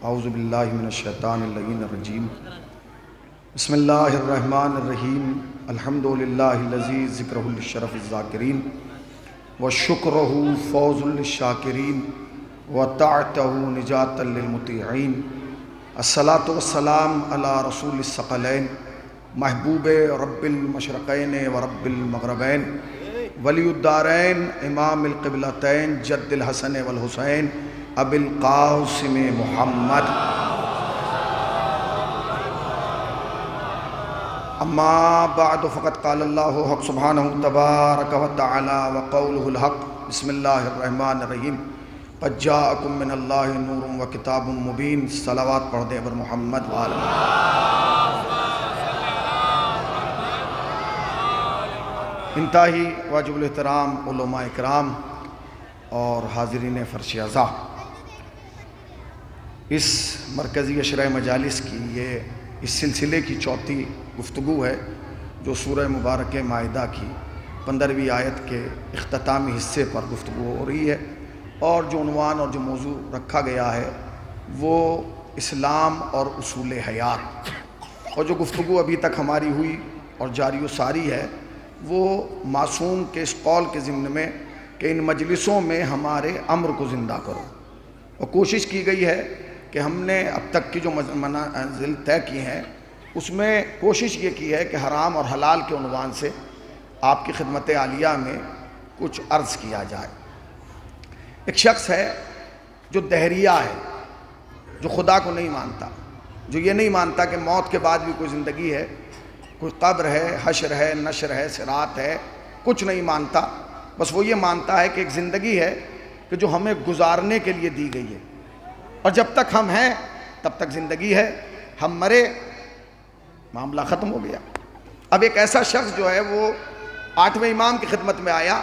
اعوذ باللہ من الشیطان اللعین الرجیم بسم اللہ الرحمن الرحیم الحمدللہ الذی ذکرہ للشرف الذاکرین وشکرہ فوز للشاکرین وطاعتہ نجاة للمطیعین الصلاۃ والسلام علی رسول الثقلین محبوب رب المشرقین ورب المغربین ولی الدارین امام القبلتین جد الحسن والحسین ابی القاسم محمد اما بعد فقد قال اللہ حق سبحانہ تبارک و تعالی وقولہ الحق بسم اللہ الرحمن الرحیم قد جاءکم من اللہ نور و کتاب مبین صلوات پڑھ دیں بر محمد وآلہ انتہائی واجب الاحترام علماء اکرام اور حاضرین فرش عزا، اس مرکزی عشرہ مجالس کی یہ اس سلسلے کی چوتھی گفتگو ہے جو سورہ مبارک مائدہ کی 15ویں آیت کے اختتامی حصے پر گفتگو ہو رہی ہے، اور جو عنوان اور جو موضوع رکھا گیا ہے وہ اسلام اور اصول حیات، اور جو گفتگو ابھی تک ہماری ہوئی اور جاری و ساری ہے وہ معصوم کے اس قول کے ضمن میں کہ ان مجلسوں میں ہمارے امر کو زندہ کرو، اور کوشش کی گئی ہے کہ ہم نے اب تک کی جو منازل طے کی ہیں اس میں کوشش یہ کی ہے کہ حرام اور حلال کے عنوان سے آپ کی خدمت عالیہ میں کچھ عرض کیا جائے۔ ایک شخص ہے جو دہریہ ہے، جو خدا کو نہیں مانتا، جو یہ نہیں مانتا کہ موت کے بعد بھی کوئی زندگی ہے، کوئی قبر ہے، حشر ہے، نشر ہے، صراط ہے، کچھ نہیں مانتا، بس وہ یہ مانتا ہے کہ ایک زندگی ہے کہ جو ہمیں گزارنے کے لیے دی گئی ہے، اور جب تک ہم ہیں تب تک زندگی ہے، ہم مرے معاملہ ختم ہو گیا۔ اب ایک ایسا شخص جو ہے وہ 8ویں امام کی خدمت میں آیا،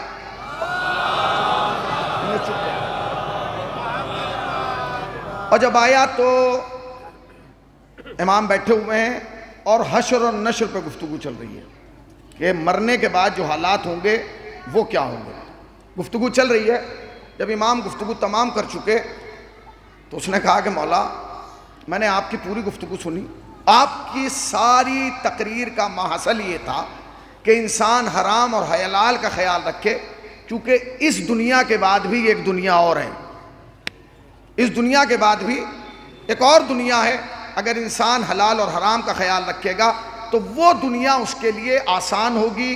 اور جب آیا تو امام بیٹھے ہوئے ہیں اور حشر اور نشر پہ گفتگو چل رہی ہے کہ مرنے کے بعد جو حالات ہوں گے وہ کیا ہوں گے، گفتگو چل رہی ہے۔ جب امام گفتگو تمام کر چکے تو اس نے کہا کہ مولا، میں نے آپ کی پوری گفتگو سنی، آپ کی ساری تقریر کا محصل یہ تھا کہ انسان حرام اور حلال کا خیال رکھے، کیونکہ اس دنیا کے بعد بھی ایک دنیا اور ہے، اس دنیا کے بعد بھی ایک اور دنیا ہے۔ اگر انسان حلال اور حرام کا خیال رکھے گا تو وہ دنیا اس کے لیے آسان ہوگی،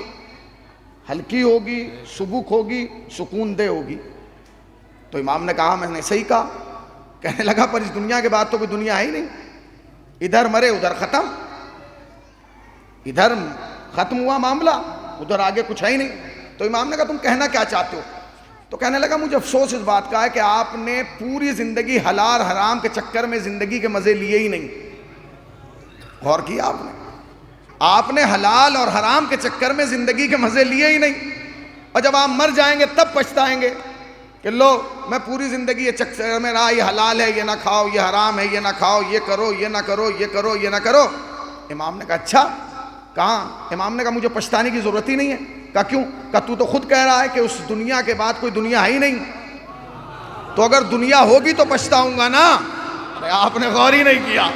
ہلکی ہوگی، سبک ہوگی، سکون دہ ہوگی۔ تو امام نے کہا میں نے صحیح کہا۔ کہنے لگا پر اس دنیا کے بعد تو کوئی دنیا ہے ہی نہیں، ادھر مرے ادھر ختم، ادھر ختم ہوا معاملہ، ادھر آگے کچھ ہے ہی نہیں۔ تو امام نے کہا تم کہنا کیا چاہتے ہو؟ تو کہنے لگا مجھے افسوس اس بات کا ہے کہ آپ نے پوری زندگی حلال حرام کے چکر میں زندگی کے مزے لیے ہی نہیں۔ غور کیا آپ نے حلال اور حرام کے چکر میں زندگی کے مزے لیے ہی نہیں، اور جب آپ مر جائیں گے تب پچھتائیں گے کہ لو میں پوری زندگی یہ چکر میں رہا، یہ حلال ہے یہ نہ کھاؤ، یہ حرام ہے یہ نہ کھاؤ، یہ کرو یہ نہ کرو، یہ کرو یہ نہ کرو۔ امام نے کہا اچھا کہاں؟ امام نے کہا مجھے پچھتانے کی ضرورت ہی نہیں ہے۔ کہا کیوں؟ کہا تو خود کہہ رہا ہے کہ اس دنیا کے بعد کوئی دنیا ہے ہی نہیں، تو اگر دنیا ہوگی تو پچھتاؤں گا نا۔ آپ نے غور ہی نہیں کیا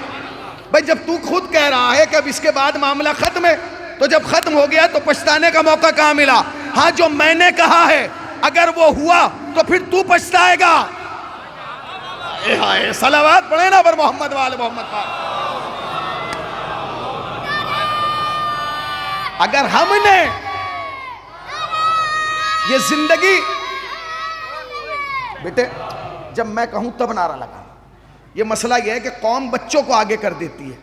بھائی، جب تو خود کہہ رہا ہے کہ اب اس کے بعد معاملہ ختم ہے تو جب ختم ہو گیا تو پچھتانے کا موقع کہاں ملا؟ ہاں جو میں نے کہا ہے اگر وہ ہوا تو پھر تو پچھتائے گا۔ صلوات پڑھیں نا پر محمد وآل محمد پر۔ اگر ہم نے یہ زندگی، بیٹے جب میں کہوں تب نعرہ لگانا، یہ مسئلہ یہ ہے کہ قوم بچوں کو آگے کر دیتی ہے،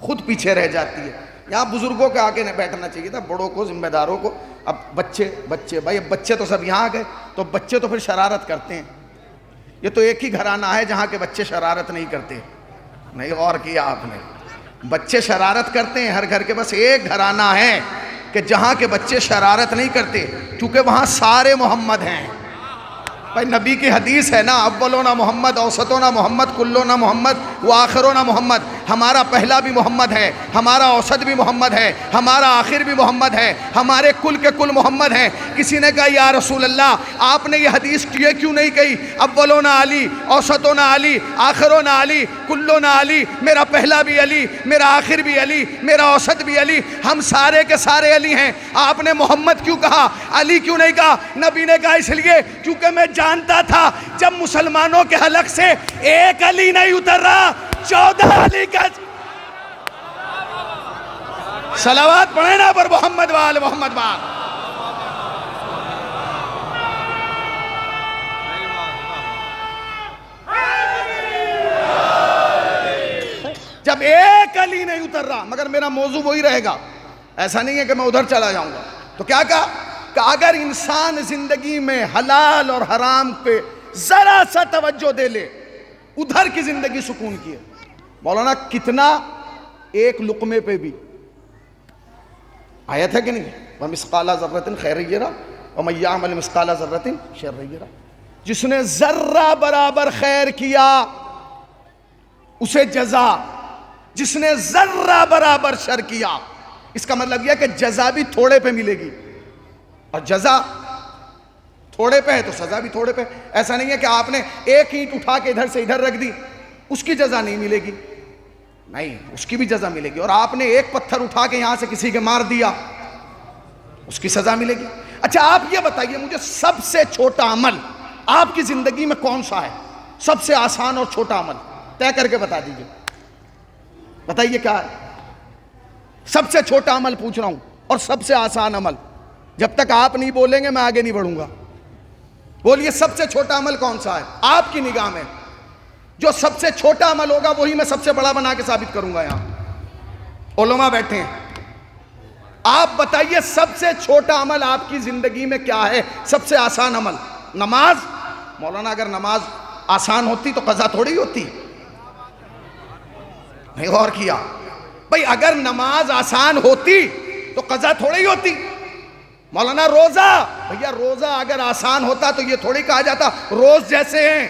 خود پیچھے رہ جاتی ہے۔ یہاں بزرگوں کے آگے نہیں بیٹھنا چاہیے تھا، بڑوں کو، ذمہ داروں کو۔ اب بچے بھائی، اب بچے تو سب یہاں آ گئے تو بچے تو پھر شرارت کرتے ہیں۔ یہ تو ایک ہی گھرانہ ہے جہاں کے بچے شرارت نہیں کرتے، نہیں غور کیا آپ نے؟ بچے شرارت کرتے ہیں، ہر گھر کے بس ایک گھرانہ ہے کہ جہاں کے بچے شرارت نہیں کرتے، کیونکہ وہاں سارے محمد ہیں۔ بھائی نبی کی حدیث ہے نا، اولونا محمد، اوسطونا محمد، کلونا محمد، وآخرونا محمد۔ ہمارا پہلا بھی محمد ہے، ہمارا اوسط بھی محمد ہے، ہمارا آخر بھی محمد ہے، ہمارے کل کے کل محمد ہیں۔ کسی نے کہا یا رسول اللہ آپ نے یہ حدیث کیوں نہیں کہی اولون علی، اوسطون علی، آخرون علی، کلون علی، میرا پہلا بھی علی، میرا آخر بھی علی، میرا اوسط بھی علی، ہم سارے کے سارے علی ہیں، آپ نے محمد کیوں کہا، علی کیوں نہیں کہا؟ نبی نے کہا اس لیے کیونکہ میں جانتا تھا جب مسلمانوں کے حلق سے ایک علی نہیں اتر رہا 14 علی کا۔ صلوات پڑھیں نا پر محمد وآل محمد وآل۔ جب ایک علی نہیں اتر رہا، مگر میرا موضوع وہی رہے گا، ایسا نہیں ہے کہ میں ادھر چلا جاؤں گا، تو کیا کہا کہ اگر انسان زندگی میں حلال اور حرام پہ ذرا سا توجہ دے لے، ادھر کی زندگی سکون کی ہے۔ مولانا کتنا ایک لقمے پہ بھی آیت ہے کہ نہیں؟ وَمِثْقَالَ ذَرَّةٍ خَيْرٍ يَرَهُ وَمَن يَعْمَلْ مِثْقَالَ ذَرَّةٍ شَرًّا يَرَهُ۔ جس نے ذرہ برابر خیر کیا اسے جزا، جس نے ذرہ برابر شر کیا، اس کا مطلب یہ کہ جزا بھی تھوڑے پہ ملے گی، اور جزا تھوڑے پہ ہے تو سزا بھی تھوڑے پہ۔ ایسا نہیں ہے کہ آپ نے ایک اینٹ اٹھا کے ادھر سے ادھر رکھ دی، اس کی جزا نہیں ملے گی، نہیں، اس کی بھی جزا ملے گی۔ اور آپ نے ایک پتھر اٹھا کے یہاں سے کسی کے مار دیا، اس کی سزا ملے گی۔ اچھا آپ یہ بتائیے مجھے سب سے چھوٹا عمل آپ کی زندگی میں کون سا ہے؟ سب سے آسان اور چھوٹا عمل طے کر کے بتا دیجئے، بتائیے کیا ہے؟ سب سے چھوٹا عمل پوچھ رہا ہوں اور سب سے آسان عمل۔ جب تک آپ نہیں بولیں گے میں آگے نہیں بڑھوں گا۔ بولیے سب سے چھوٹا عمل کون سا ہے آپ کی نگاہ میں؟ جو سب سے چھوٹا عمل ہوگا وہی میں سب سے بڑا بنا کے ثابت کروں گا۔ یہاں علماء بیٹھے ہیں، آپ بتائیے سب سے چھوٹا عمل آپ کی زندگی میں کیا ہے؟ سب سے آسان عمل نماز۔ مولانا اگر نماز آسان ہوتی تو قضا تھوڑی ہوتی؟ نہیں غور کیا بھئی، اگر نماز آسان ہوتی تو قضا تھوڑی ہوتی؟ مولانا روزہ، بھیا روزہ اگر آسان ہوتا تو یہ تھوڑی کہا جاتا روز جیسے ہیں۔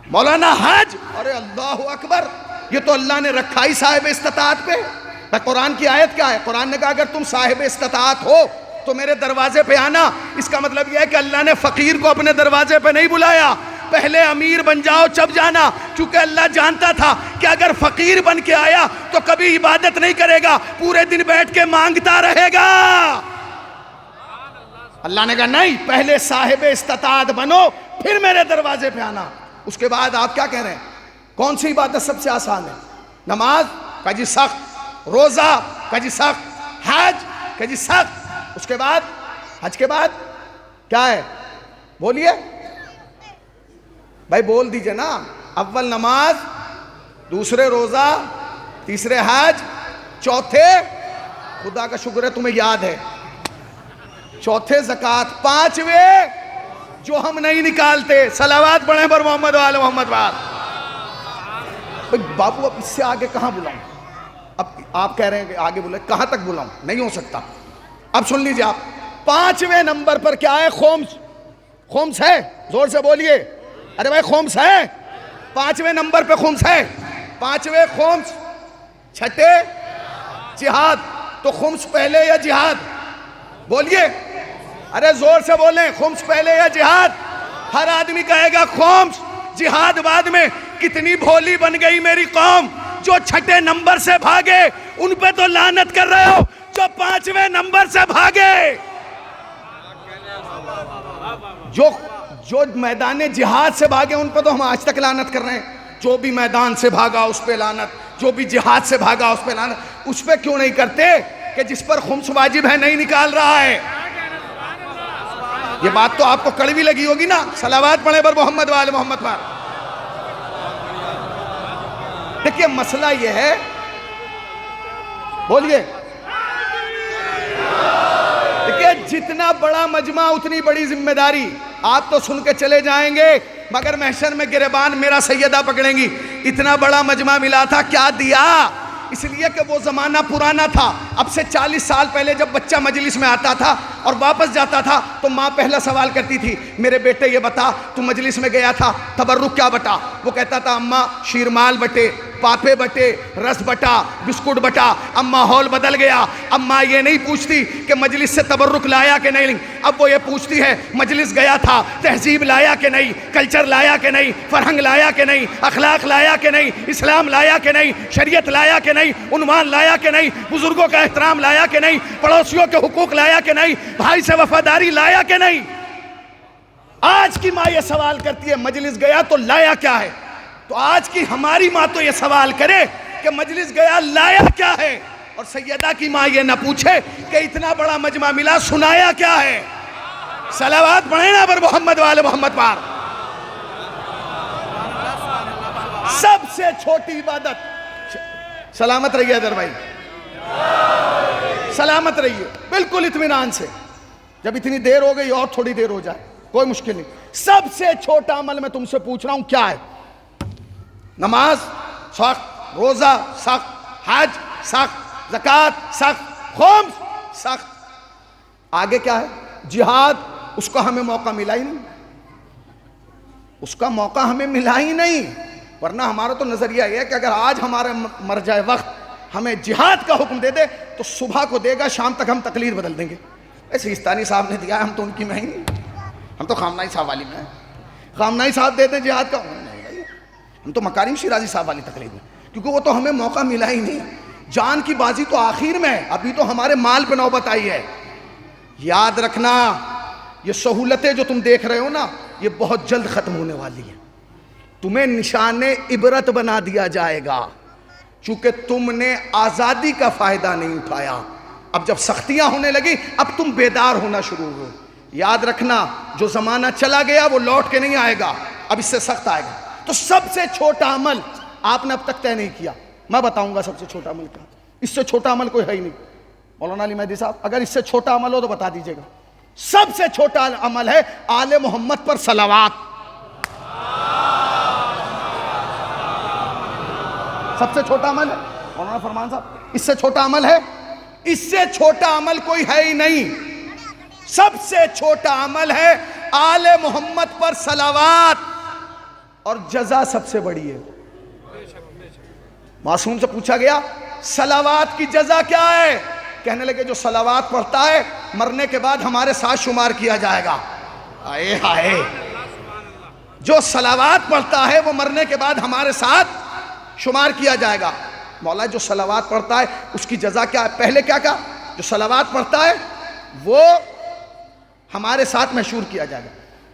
مولانا حج، ارے اللہ اکبر، یہ تو اللہ نے رکھا ہی صاحب استطاعت پہ۔ قرآن کی آیت کیا ہے؟ قرآن نے کہا اگر تم صاحب استطاعت ہو تو میرے دروازے پہ آنا۔ اس کا مطلب یہ ہے کہ اللہ نے فقیر کو اپنے دروازے پہ نہیں بلایا، پہلے امیر بن جاؤ چب جانا، کیونکہ اللہ جانتا تھا کہ اگر فقیر بن کے آیا تو کبھی عبادت نہیں کرے گا، پورے دن بیٹھ کے مانگتا رہے گا۔ اللہ نے کہا نہیں، پہلے صاحب استطاعت بنو پھر میرے دروازے پہ آنا۔ اس کے بعد آپ کیا کہہ رہے ہیں؟ کون سی عبادت سب سے آسان ہے؟ نماز کا جی سخت، روزہ کا جی سخت، حج کا جی سخت۔ اس کے بعد حج کے بعد کیا ہے؟ بولیے بھائی، بول دیجئے نا۔ اول نماز، دوسرے روزہ، تیسرے حج، چوتھے خدا کا شکر ہے تمہیں یاد ہے، چوتھے زکوٰۃ، پانچویں جو ہم نہیں نکالتے۔ صلوات پڑھیں پر محمد وآل محمد وآل۔ بابو اب اس سے آگے کہاں بلاؤں؟ اب آپ کہہ رہے ہیں کہ آگے بلائیں، کہاں تک بلاؤں؟ نہیں ہو سکتا۔ اب سن لیجئے آپ، پانچویں نمبر پر کیا ہے؟ خمس۔ خمس ہے؟ زور سے بولیے، ارے بھائی خمس ہے؟ پانچویں نمبر پہ خمس ہے۔ پانچویں خمس، چھٹے جہاد۔ تو خمس پہلے یا جہاد؟ بولیے، ارے زور سے بولیں، خمس پہلے یا جہاد؟ ہر آدمی کہے گا خمس، جہاد بعد میں۔ کتنی بھولی بن گئی میری قوم، جو چھٹے نمبر سے بھاگے ان پہ تو لعنت کر رہے ہو، جو پانچویں نمبر سے بھاگے، جو میدان جہاد سے بھاگے ان پہ تو ہم آج تک لعنت کر رہے ہیں۔ جو بھی میدان سے بھاگا اس پہ لعنت، جو بھی جہاد سے بھاگا اس پہ لعنت۔ اس پہ کیوں نہیں کرتے کہ جس پر خمس واجب ہے نہیں نکال رہا ہے؟ یہ بات تو آپ کو کڑوی لگی ہوگی نا۔ صلوات پڑھیں پر محمد وآل محمد پر۔ دیکھیے مسئلہ یہ ہے، بولیے، دیکھیے جتنا بڑا مجمع اتنی بڑی ذمہ داری۔ آپ تو سن کے چلے جائیں گے مگر محشر میں گریبان میرا سیدہ پکڑیں گی۔ اتنا بڑا مجمع ملا تھا، کیا دیا؟ اس لیے کہ وہ زمانہ پرانا تھا۔ اب سے 40 سال پہلے جب بچہ مجلس میں آتا تھا اور واپس جاتا تھا تو ماں پہلا سوال کرتی تھی، میرے بیٹے یہ بتا تو مجلس میں گیا تھا، تبرک کیا بٹا؟ وہ کہتا تھا اماں شیرمال بٹے، پاپے بٹے، رس بٹا، بسکٹ بٹا، اب ماحول بدل گیا. اب ماں یہ نہیں پوچھتی کہ مجلس سے تبرک لایا کہ نہیں، اب وہ یہ پوچھتی ہے مجلس گیا تھا، تہذیب لایا کہ نہیں، کلچر لایا کہ نہیں، فرہنگ لایا کہ نہیں، اخلاق لایا کہ نہیں، اسلام لایا کہ نہیں، شریعت لایا کہ نہیں، عنوان لایا کہ نہیں، بزرگوں کا احترام لایا کہ نہیں، پڑوسیوں کے حقوق لایا کہ نہیں، بھائی سے وفاداری لایا کہ نہیں. آج کی ماں یہ سوال کرتی ہے مجلس گیا تو لایا کیا ہے. تو آج کی ہماری ماں تو یہ سوال کرے کہ مجلس گیا لایا کیا ہے. اور سیدہ کی ماں یہ نہ پوچھے کہ اتنا بڑا مجمع ملا سنایا کیا ہے. صلوات پڑھیں نا پر محمد والے محمد پار. سب سے چھوٹی عبادت. سلامت رہیے ادھر بھائی، سلامت رہیے بالکل اطمینان سے. جب اتنی دیر ہو گئی اور تھوڑی دیر ہو جائے کوئی مشکل نہیں. سب سے چھوٹا عمل میں تم سے پوچھ رہا ہوں کیا ہے؟ نماز سخت، روزہ سخت، حج سخت، زکوٰۃ سخت، خمس سخت. آگے کیا ہے؟ جہاد. اس کا ہمیں موقع ملا ہی نہیں، اس کا موقع ہمیں ملا ہی نہیں. ورنہ ہمارا تو نظریہ یہ ہے کہ اگر آج ہمارا مر جائے وقت ہمیں جہاد کا حکم دے دے تو صبح کو دے گا، شام تک ہم تقریر بدل دیں گے. سیستانی صاحب نے دیا ہے، ہم تو ان کی میں ہی نہیں، ہم تو خامنائی صاحب والی میں ہیں. خامنائی صاحب دیتے ہیں جہاد کا، ہم تو مکارم شیرازی صاحب والی تقریر میں، کیونکہ وہ تو ہمیں موقع ملا ہی نہیں. جان کی بازی تو آخر میں ہے، ابھی تو ہمارے مال پہ نوبت آئی ہے. یاد رکھنا یہ سہولتیں جو تم دیکھ رہے ہو نا یہ بہت جلد ختم ہونے والی ہیں. تمہیں نشان عبرت بنا دیا جائے گا چونکہ تم نے آزادی کا فائدہ نہیں اٹھایا. اب جب سختیاں ہونے لگی اب تم بیدار ہونا شروع ہو. یاد رکھنا جو زمانہ چلا گیا وہ لوٹ کے نہیں آئے گا، اب اس سے سخت آئے گا. تو سب سے چھوٹا عمل آپ نے اب تک طے نہیں کیا. میں بتاؤں گا سب سے چھوٹا عمل کیا. اس سے چھوٹا عمل کوئی ہے ہی نہیں. مولانا علی مہدی صاحب اگر اس سے چھوٹا عمل ہو تو بتا دیجئے گا. سب سے چھوٹا عمل ہے آل محمد پر صلوات. سب سے چھوٹا عمل ہے مولانا فرمان صاحب، اس سے چھوٹا عمل ہے؟ اس سے چھوٹا عمل کوئی ہے ہی نہیں. سب سے چھوٹا عمل ہے آل محمد پر صلوات. اور جزا سب سے بڑی ہے. معصوم سے پوچھا گیا صلوات کی جزا کیا ہے؟ کہنے لگے جو صلوات پڑھتا ہے مرنے کے بعد ہمارے ساتھ شمار کیا جائے گا. آئے ہائے، جو صلوات پڑھتا ہے وہ مرنے کے بعد ہمارے ساتھ شمار کیا جائے گا. مولا جو صلوات پڑھتا ہے اس کی جزا کیا ہے؟ پہلے کیا کہا؟ جو صلوات پڑھتا ہے وہ ہمارے ساتھ محشور کیا جائے گا.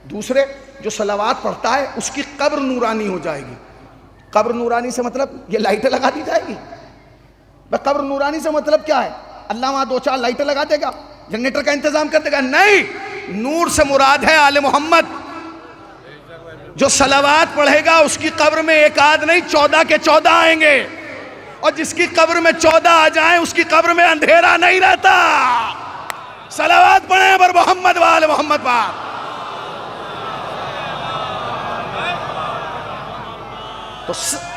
دوسرے جو صلوات پڑھتا ہے اس کی قبر نورانی ہو جائے گی. قبر نورانی سے مطلب یہ لائٹیں لگا دی جائے گی. قبر نورانی سے مطلب کیا ہے؟ اللہ وہاں 2-4 لائٹیں لگا دے گا، جنریٹر کا انتظام کر دے گا؟ نہیں، نور سے مراد ہے آل محمد. جو صلوات پڑھے گا اس کی قبر میں ایک آدھ نہیں 14 کے 14 آئیں گے، اور جس کی قبر میں 14 آ جائیں اس کی قبر میں اندھیرا نہیں رہتا. صلوات پڑھیں پر محمد وآل محمد پاک. تو سب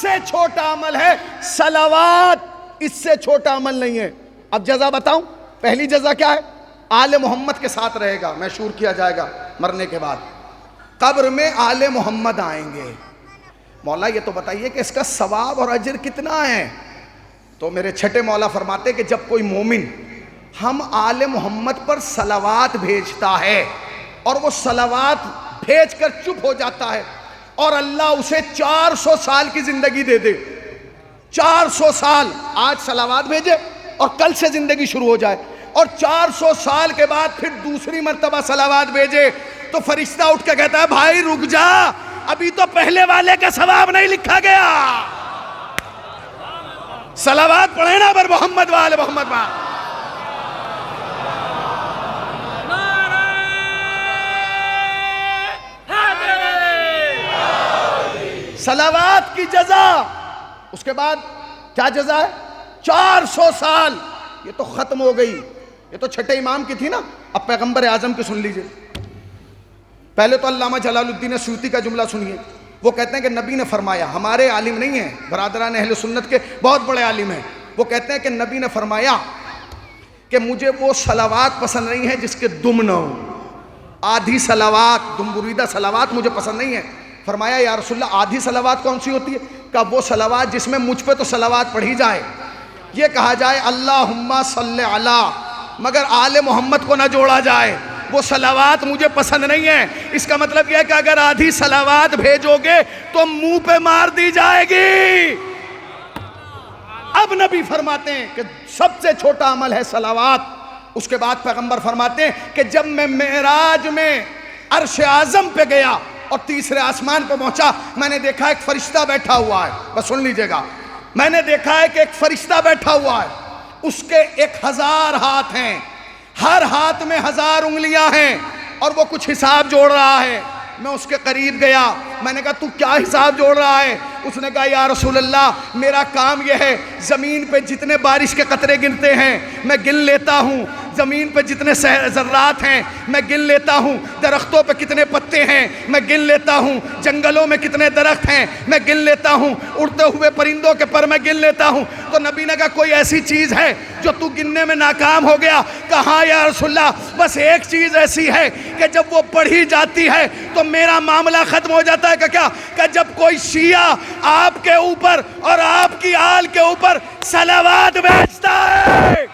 سے چھوٹا عمل ہے صلوات. اس سے چھوٹا عمل نہیں ہے. اب جزا بتاؤں. پہلی جزا کیا ہے؟ آل محمد کے ساتھ رہے گا، محشور کیا جائے گا مرنے کے بعد. قبر میں آل محمد آئیں گے. مولا یہ تو بتائیے کہ اس کا ثواب اور اجر کتنا ہے؟ تو میرے چھٹے مولا فرماتے کہ جب کوئی مومن ہم آل محمد پر صلوات بھیجتا ہے اور وہ صلوات بھیج کر چپ ہو جاتا ہے اور اللہ اسے 400 سال کی زندگی دے دے. 400 سال آج صلوات بھیجے اور کل سے زندگی شروع ہو جائے اور 400 سال کے بعد پھر دوسری مرتبہ صلوات بھیجے تو فرشتہ اٹھ کے کہتا ہے بھائی رک جا، ابھی تو پہلے والے کا ثواب نہیں لکھا گیا. صلوات پڑھیں نا پر محمد وآل محمد پاک. صلوات کی جزا. اس کے بعد کیا جزا ہے؟ 400 سال. یہ تو ختم ہو گئی. یہ تو چھٹے امام کی تھی نا، اب پیغمبر اعظم کی سن لیجئے. پہلے تو علامہ جلال الدین سیوطی کا جملہ سنیے، وہ کہتے ہیں کہ نبی نے فرمایا، ہمارے عالم نہیں ہیں، برادران اہل سنت کے بہت بڑے عالم ہیں، وہ کہتے ہیں کہ نبی نے فرمایا کہ مجھے وہ صلوات پسند نہیں ہے جس کے دم نہ ہو، آدھی صلوات، دم بریدہ صلوات مجھے پسند نہیں ہے۔ فرمایا یا رسول اللہ آدھی صلوات کون سی ہوتی ہے؟ کہ وہ صلوات جس میں مجھ پہ تو صلوات پڑھی جائے، یہ کہا جائے اللہم صلی علی، مگر آل محمد کو نہ جوڑا جائے، وہ صلوات مجھے پسند نہیں ہے۔ اس کا مطلب یہ ہے کہ اگر آدھی صلوات بھیجو گے تو منہ پہ مار دی جائے گی۔ اب نبی فرماتے ہیں کہ سب سے چھوٹا عمل ہے صلوات۔ اس کے بعد پیغمبر فرماتے ہیں کہ جب میں معراج میں عرش اعظم پہ گیا اور تیسرے آسمان پہ پہنچا، میں نے دیکھا ایک فرشتہ بیٹھا ہوا ہے، بس سن لیجئے گا، میں نے دیکھا ہے کہ ایک فرشتہ بیٹھا ہوا ہے، اس کے 1000 ہاتھ ہیں، ہر ہاتھ میں 1000 انگلیاں ہیں، اور وہ کچھ حساب جوڑ رہا ہے۔ میں اس کے قریب گیا، میں نے کہا تو کیا حساب جوڑ رہا ہے؟ اس نے کہا یا رسول اللہ میرا کام یہ ہے، زمین پہ جتنے بارش کے قطرے گرتے ہیں میں گن لیتا ہوں، زمین پہ جتنے ذرات ہیں میں گن لیتا ہوں، درختوں پہ کتنے پتے ہیں میں گن لیتا ہوں، جنگلوں میں کتنے درخت ہیں میں گن لیتا ہوں، اڑتے ہوئے پرندوں کے پر میں گن لیتا ہوں۔ تو نبی نے کہا کوئی ایسی چیز ہے جو تو گننے میں ناکام ہو گیا؟ کہا یا رسول اللہ بس ایک چیز ایسی ہے کہ جب وہ پڑھی جاتی ہے تو میرا معاملہ ختم ہو جاتا ہے۔ کہ کیا؟ کہ جب کوئی شیعہ آپ کے اوپر اور آپ کی آل کے اوپر صلوات بھیجتا ہے۔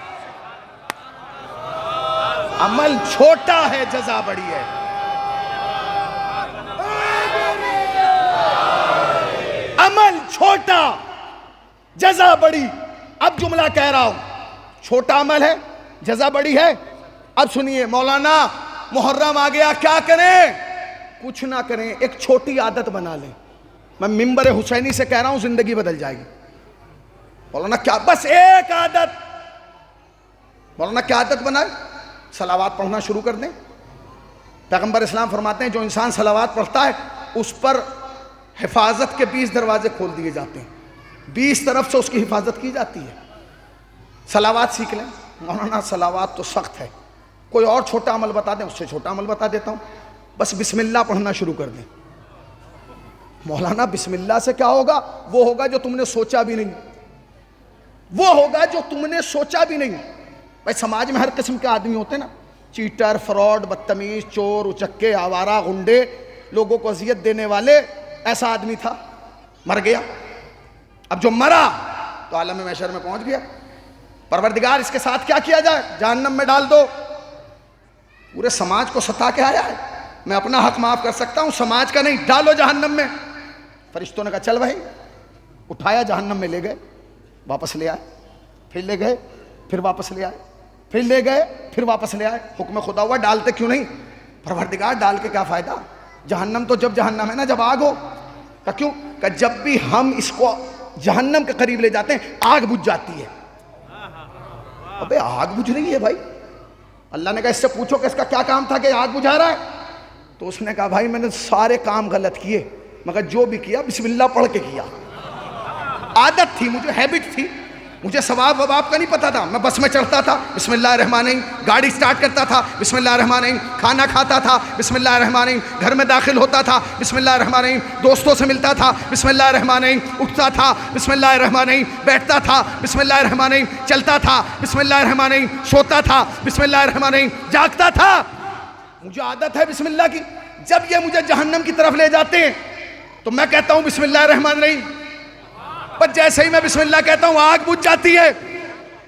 عمل چھوٹا ہے، جزا بڑی ہے۔ عمل چھوٹا، جزا بڑی۔ اب جملہ کہہ رہا ہوں، چھوٹا عمل ہے، جزا بڑی ہے۔ اب سنیے، مولانا محرم آ گیا، کیا کریں؟ کچھ نہ کریں، ایک چھوٹی عادت بنا لیں۔ میں منبر حسینی سے کہہ رہا ہوں، زندگی بدل جائے گی۔ مولانا کیا؟ بس ایک عادت۔ مولانا کیا عادت بنائے؟ صلوات پڑھنا شروع کر دیں۔ پیغمبر اسلام فرماتے ہیں جو انسان صلوات پڑھتا ہے اس پر حفاظت کے 20 دروازے کھول دیے جاتے ہیں، 20 طرف سے اس کی حفاظت کی جاتی ہے۔ صلوات سیکھ لیں۔ مولانا صلوات تو سخت ہے، کوئی اور چھوٹا عمل بتا دیں، اس سے چھوٹا عمل بتا دیتا ہوں، بس بسم اللہ پڑھنا شروع کر دیں۔ مولانا بسم اللہ سے کیا ہوگا؟ وہ ہوگا جو تم نے سوچا بھی نہیں، وہ ہوگا جو تم نے سوچا بھی نہیں۔ بھائی سماج میں ہر قسم کے آدمی ہوتے ہیں نا، چیٹر، فراڈ، بدتمیز، چور، اچکے، آوارہ، غنڈے، لوگوں کو اذیت دینے والے۔ ایسا آدمی تھا، مر گیا۔ اب جو مرا تو عالم محشر میں پہنچ گیا۔ پروردگار اس کے ساتھ کیا کیا جائے؟ جہنم میں ڈال دو۔ پورے سماج کو ستا کے آیا ہے، میں اپنا حق معاف کر سکتا ہوں، سماج کا نہیں، ڈالو جہنم میں۔ فرشتوں نے کہا چل بھائی، اٹھایا، جہنم میں لے گئے، واپس لے آئے، پھر لے گئے، پھر واپس لے آئے، پھر لے گئے، پھر واپس لے آئے۔ حکم خدا ہوا، ڈالتے کیوں نہیں؟ پروردگار ڈال کے کیا فائدہ؟ جہنم تو جب جہنم ہے نا، جب آگ ہو۔ کہ کیوں؟ کہ جب بھی ہم اس کو جہنم کے قریب لے جاتے ہیں آگ بجھ جاتی ہے۔ ابے آگ بجھ رہی ہے بھائی۔ اللہ نے کہا اس سے پوچھو کہ اس کا کیا کام تھا کہ آگ بجھا رہا ہے؟ تو اس نے کہا بھائی میں نے سارے کام غلط کیے، مگر جو بھی کیا بسم اللہ پڑھ کے کیا۔ عادت تھی مجھے، ہیبٹ تھی، مجھے ثواب وباب کا نہیں پتا تھا۔ میں بس میں چڑھتا تھا بسم اللہ الرحمن الرحیم، گاڑی سٹارٹ کرتا تھا بسم اللہ الرحمن الرحیم، کھانا کھاتا تھا بسم اللہ الرحمن الرحیم، گھر میں داخل ہوتا تھا بسم اللہ الرحمن الرحیم، دوستوں سے ملتا تھا بسم اللہ الرحمن الرحیم، اٹھتا تھا بسم اللہ الرحمن الرحیم، بیٹھتا تھا بسم اللہ الرحمن الرحیم، چلتا تھا بسم اللہ الرحمن الرحیم، سوتا تھا بسم اللہ الرحمن الرحیم، جاگتا تھا۔ مجھے عادت ہے بسم اللہ کی۔ جب یہ مجھے جہنم کی طرف لے جاتے ہیں تو میں کہتا ہوں بسم اللہ الرحمن الرحیم، پر جیسے ہی میں بسم اللہ کہتا ہوں آگ بجھ جاتی ہے۔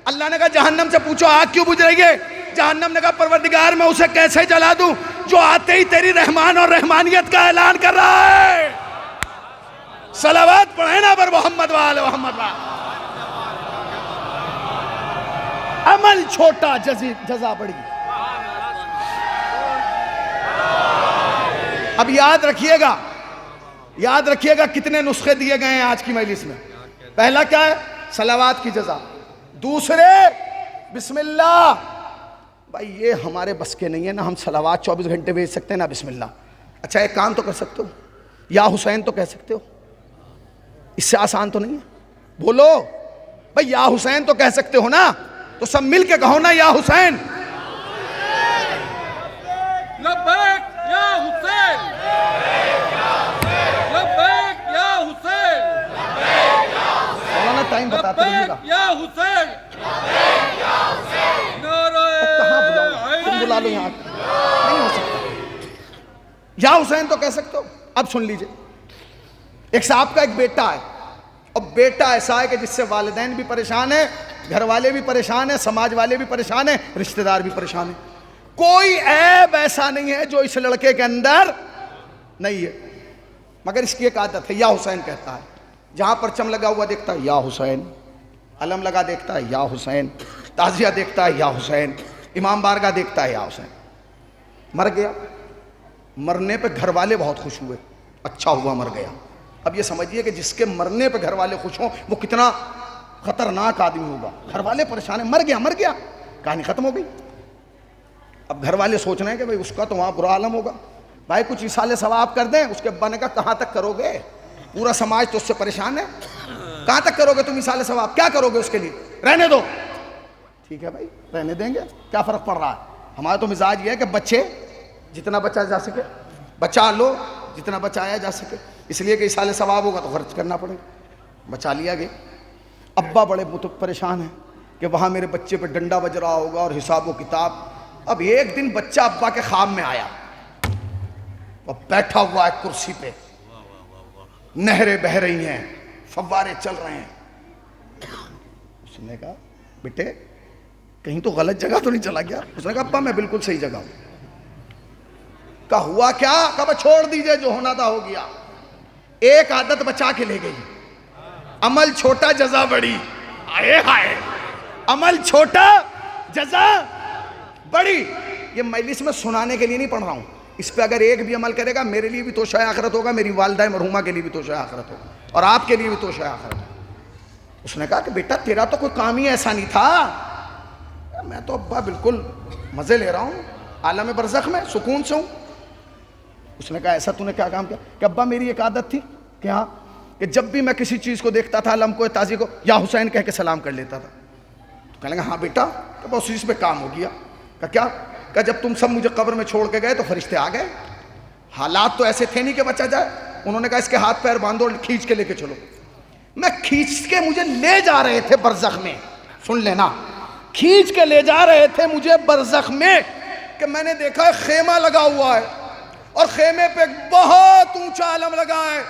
اللہ نے کہا جہنم سے پوچھو آگ کیوں بجھ رہی ہے؟ جہنم نے کہا پروردگار میں اسے کیسے جلا دوں جو آتے ہی تیری رحمان اور رحمانیت کا اعلان کر رہا ہے۔ صلوات پڑھیں نا پر محمد وآل محمد وآل۔ عمل چھوٹا، جزا بڑی۔ اب یاد رکھیے گا کتنے نسخے دیے گئے ہیں آج کی مجلس میں۔ پہلا کیا ہے؟ صلوات کی جزا۔ دوسرے بسم اللہ۔ بھائی یہ ہمارے بس کے نہیں ہے نا، ہم صلوات 24 گھنٹے بھیج سکتے ہیں نا بسم اللہ۔ اچھا ایک کام تو کر سکتے ہو، یا حسین تو کہہ سکتے ہو، اس سے آسان تو نہیں ہے؟ بولو بھائی یا حسین تو کہہ سکتے ہو نا، تو سب مل کے کہو نا یا حسین۔ لبیک یا حسین، یا حسین تو کہہ سکتے ہو. اب سن لیجئے، ایک صاحب کا ایک بیٹا ہے، اور بیٹا ایسا ہے کہ جس سے والدین بھی پریشان ہیں، گھر والے بھی پریشان ہیں، سماج والے بھی پریشان ہیں، رشتہ دار بھی پریشان ہیں. کوئی عیب ایسا نہیں ہے جو اس لڑکے کے اندر نہیں ہے، مگر اس کی ایک عادت ہے، یا حسین کہتا ہے. جہاں پرچم لگا ہوا دیکھتا ہے یا حسین، علم لگا دیکھتا ہے یا حسین، تعزیہ دیکھتا ہے یا حسین، امام بارگاہ دیکھتا ہے یا حسین. مر گیا، مرنے پہ گھر والے بہت خوش ہوئے، اچھا ہوا مر گیا. اب یہ سمجھیے کہ جس کے مرنے پہ گھر والے خوش ہوں وہ کتنا خطرناک آدمی ہوگا. گھر والے پریشان ہیں، مر گیا، کہانی ختم ہو گئی. اب گھر والے سوچ رہے ہیں کہ بھائی اس کا تو وہاں برا عالم ہوگا، بھائی کچھ ایصال ثواب کر دیں. اس کے ابا نے کہا کہاں تک کرو گے، پورا سماج تو اس سے پریشان ہے، کہاں تک کرو گے تم ایصال ثواب، کیا کرو گے اس کے لیے، رہنے دو. ٹھیک ہے بھائی رہنے دیں گے، کیا فرق پڑ رہا ہے. ہمارا تو مزاج یہ ہے کہ بچے جتنا بچا جا سکے بچا لو، جتنا بچایا جا سکے، اس لیے کہ ایصال ثواب ہوگا تو خرچ کرنا پڑے گا. بچا لیا گیا. ابا بڑے پریشان ہیں کہ وہاں میرے بچے پہ ڈنڈا بج رہا ہوگا اور حساب و کتاب. اب ایک دن بچہ ابا کے خواب میں آیا، اور بیٹھا ہوا ہے کرسی پہ، نہریں بہ رہی ہیں، فوارے چل رہے ہیں. اس نے کہا بیٹے کہیں تو غلط جگہ تو نہیں چلا گیا. اس نے کہا ابا میں بالکل صحیح جگہ ہوں. کہا ہوا کیا؟ کہا چھوڑ دیجئے جو ہونا تھا ہو گیا. ایک عادت بچا کے لے گئی، عمل چھوٹا جزا بڑی. آئے ہائے، عمل چھوٹا جزا بڑی. یہ مجلس میں سنانے کے لیے نہیں پڑھ رہا ہوں، اس پہ اگر ایک بھی عمل کرے گا میرے لیے بھی توشہ آخرت ہوگا، میری والدہ مرحومہ کے لیے بھی توشہ آخرت ہوگا، اور آپ کے لیے بھی توشہ آخرت ہوگا. اس نے کہا کہ بیٹا تیرا تو کوئی کام ہی ایسا نہیں تھا. میں تو ابا بالکل مزے لے رہا ہوں، عالم برزخ میں سکون سے ہوں. اس نے کہا ایسا تو نے کیا کام کیا؟ کہ ابا میری ایک عادت تھی کہ ہاں کہ جب بھی میں کسی چیز کو دیکھتا تھا، علم کو، تازی کو، یا حسین کہہ کے سلام کر لیتا تھا. تو کہنے لگا ہاں بیٹا، کہ بس اس پہ کام ہو گیا. کہ کیا؟ کہ جب تم سب مجھے قبر میں چھوڑ کے گئے تو فرشتے آ گئے. حالات تو ایسے تھے نہیں کہ بچا جائے. انہوں نے کہا اس کے ہاتھ پیر باندھو اور کھینچ کے لے کے چلو. میں کھینچ کے مجھے لے جا رہے تھے برزخ میں، سن لینا، کھینچ کے لے جا رہے تھے مجھے برزخ میں، کہ میں نے دیکھا خیمہ لگا ہوا ہے، اور خیمے پہ ایک بہت اونچا علم لگا ہے،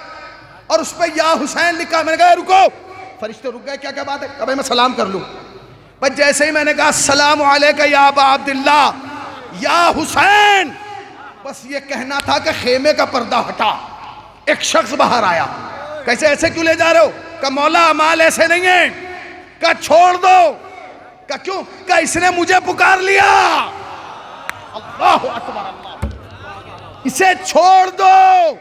اور اس پہ یا حسین لکھا. میں نے کہا رکو. فرشتے رک گئے. کیا کیا بات ہے؟ کہ میں سلام کر لوں. بس جیسے ہی میں نے کہا السلام علیکہ یا ابا عبداللہ یا حسین، بس یہ کہنا تھا کہ خیمے کا پردہ ہٹا. ایک شخص باہر آیا. کیسے ایسے کیوں لے جا رہے ہو؟ کہ مولا اعمال ایسے نہیں ہیں. کہ چھوڑ دو. کہ کیوں؟ کہ اس نے مجھے پکار لیا. اللہ اکبر اللہ. اسے چھوڑ دو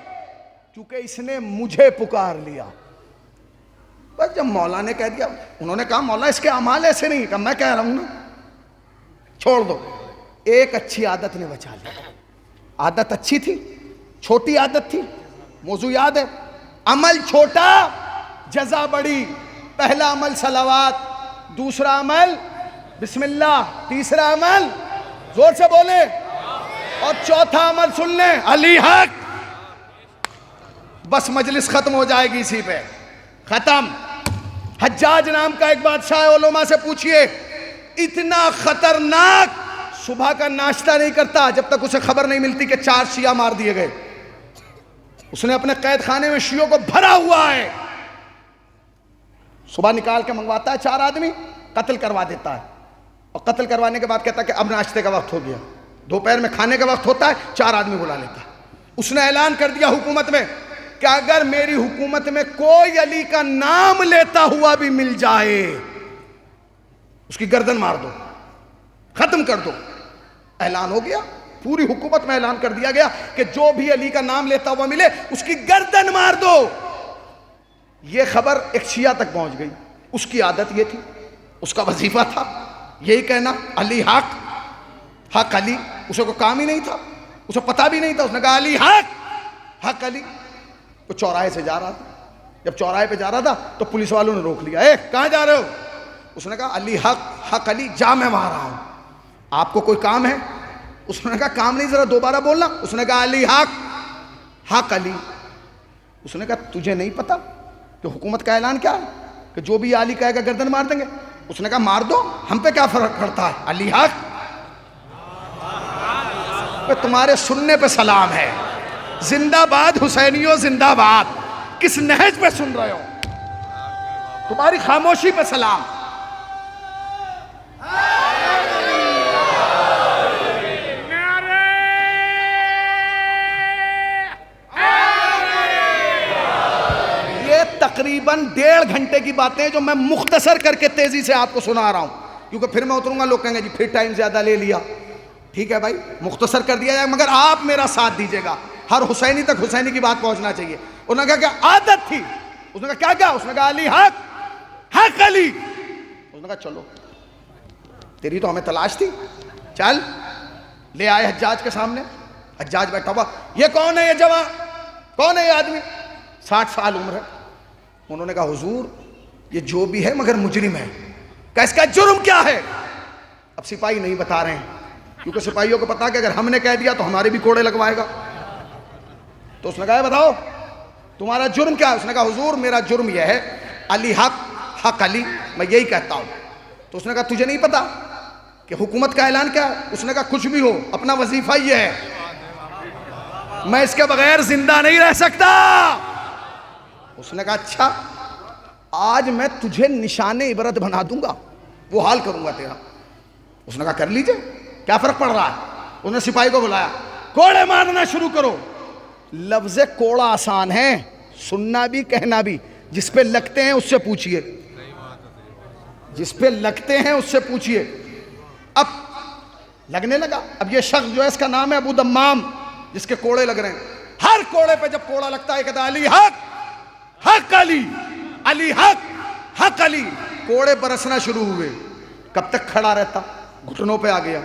کیونکہ اس نے مجھے پکار لیا. بس جب مولا نے کہہ دیا، انہوں نے کہا مولا اس کے اعمال ایسے نہیں. کہ میں کہہ رہا ہوں نا، چھوڑ دو. ایک اچھی عادت نے بچا لیا. عادت اچھی تھی، چھوٹی عادت تھی. موضوع یاد ہے، عمل چھوٹا جزا بڑی. پہلا عمل صلوات، دوسرا عمل بسم اللہ، تیسرا عمل زور سے بولے، اور چوتھا عمل سن لیں، علی حق. بس مجلس ختم ہو جائے گی اسی پہ، ختم. حجاج نام کا ایک بادشاہ ہے، علماء سے پوچھئے، اتنا خطرناک، صبح کا ناشتہ نہیں کرتا جب تک اسے خبر نہیں ملتی کہ 4 شیعہ مار دیے گئے. اس نے اپنے قید خانے میں شیعوں کو بھرا ہوا ہے. صبح نکال کے منگواتا ہے 4 آدمی، قتل کروا دیتا ہے، اور قتل کروانے کے بعد کہتا ہے کہ اب ناشتے کا وقت ہو گیا. دوپہر میں کھانے کا وقت ہوتا ہے، 4 آدمی بلا لیتا ہے. اس نے اعلان کر دیا حکومت میں کہ اگر میری حکومت میں کوئی علی کا نام لیتا ہوا بھی مل جائے اس کی گردن مار دو، ختم کر دو. اعلان ہو گیا، پوری حکومت میں اعلان کر دیا گیا کہ جو بھی علی کا نام لیتا ہوا ملے اس کی گردن مار دو. یہ خبر ایک شیعہ تک پہنچ گئی. اس کی عادت یہ تھی، اس کا وظیفہ تھا یہی کہنا علی حق، حق علی. اسے کوئی کام ہی نہیں تھا، اسے پتہ بھی نہیں تھا. اس نے کہا علی حق، حق علی. وہ چوراہے سے جا رہا تھا. جب چوراہے پہ جا رہا تھا تو پولیس والوں نے روک لیا. کہاں جا رہے ہو؟ اس نے کہا علی حق، حق علی. جا میں وہاں رہا ہوں. آپ کو کوئی کام ہے؟ اس نے کہا کام نہیں، ذرا دوبارہ بولنا. اس نے کہا علی حق، حق علی. اس نے کہا تجھے نہیں پتا کہ حکومت کا اعلان کیا ہے کہ جو بھی علی کہے گا گردن مار دیں گے؟ اس نے کہا مار دو، ہم پہ کیا فرق پڑتا ہے. علی حق، تمہارے سننے پہ سلام ہے. زندہ باد حسینیوں زندہ باد. کس نہج پہ سن رہے ہو؟ تمہاری خاموشی پہ سلام. یہ تقریباً 1.5 گھنٹے کی باتیں ہیں جو میں مختصر کر کے تیزی سے آپ کو سنا رہا ہوں، کیونکہ پھر میں اتروں گا لوگ کہیں گے جی پھر ٹائم زیادہ لے لیا. ٹھیک ہے بھائی، مختصر کر دیا جائے، مگر آپ میرا ساتھ دیجئے گا. ہر حسینی تک حسینی کی بات پہنچنا چاہیے. انہوں نے کہا کہ عادت تھی. اس نے کہا کیا؟ اس نے کہا علی حق علی. اس نے کہا چلو تیری تو ہمیں تلاش تھی، چل. لے آئے حجاج کے سامنے. حجاج بیٹھا ہوا. یہ کون ہے؟ یہ جوان کون ہے؟ یہ آدمی 60 سال عمر ہے. انہوں نے کہا حضور یہ جو بھی ہے مگر مجرم ہے. کہ اس کا جرم کیا ہے؟ اب سپاہی نہیں بتا رہے ہیں، کیونکہ سپاہیوں کو پتا کہ اگر ہم نے کہہ دیا تو ہمارے بھی کوڑے لگوائے گا. تو اس نے کہا بتاؤ تمہارا جرم کیا ہے؟ اس نے کہا حضور میرا جرم یہ ہے علی حق علی، میں یہی کہتا ہوں. تو اس نے کہا تجھے نہیں پتا کہ حکومت کا اعلان کیا ہے؟ اس نے کہا کچھ بھی ہو اپنا وظیفہ یہ ہے، میں اس کے بغیر زندہ نہیں رہ سکتا. اس نے کہا اچھا آج میں تجھے نشان عبرت بنا دوں گا، وہ حال کروں گا تیرا. اس نے کہا کر لیجئے، کیا فرق پڑ رہا ہے. انہوں نے سپاہی کو بلایا، کوڑے مارنا شروع کرو. لفظ کوڑا آسان ہے، سننا بھی کہنا بھی. جس پہ لگتے ہیں اس سے پوچھئے، جس پہ لگتے ہیں اس سے پوچھئے. اب لگنے لگا. اب یہ شخص جو ہے اس کا نام ہے ابو دمام، جس کے کوڑے لگ رہے ہیں. ہر کوڑے پہ جب کوڑا لگتا ہے کہتا ہے علی حق علی، علی حق علی. کوڑے برسنا شروع ہوئے. کب تک کھڑا رہتا؟ گھٹنوں پہ آ گیا،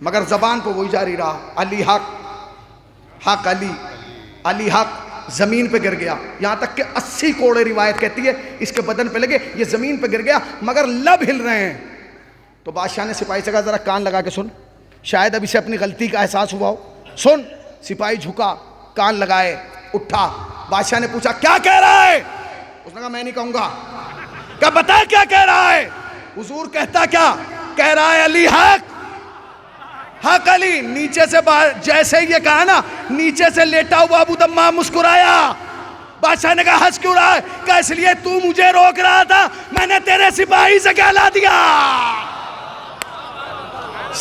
مگر زبان پہ وہی جاری رہا علی حق علی علی حق. زمین پہ گر گیا، یہاں تک کہ 80 کوڑے روایت کہتی ہے اس کے بدن پہ لگے. یہ زمین پہ گر گیا مگر لب ہل رہے ہیں. تو بادشاہ نے سپاہی سے کہا ذرا کان لگا کے سن، شاید اب اسے اپنی غلطی کا احساس ہوا ہو. سن. سپاہی جھکا، کان لگائے، اٹھا. بادشاہ نے پوچھا کیا کہہ رہا ہے؟ اس نے کہا میں نہیں کہوں گا. کہا بتا کیا کہہ رہا ہے؟ حضور کہتا کیا؟ کہہ رہا ہے علی حق علی. نیچے سے جیسے یہ کہا نا، نیچے سے لیٹا ہوا ابو دمام مسکرایا. بادشاہ نے کہا ہنس کیوں رہا ہے؟ کہا اس لیے تو مجھے روک رہا تھا، میں نے تیرے سپاہی سے کہلا دیا.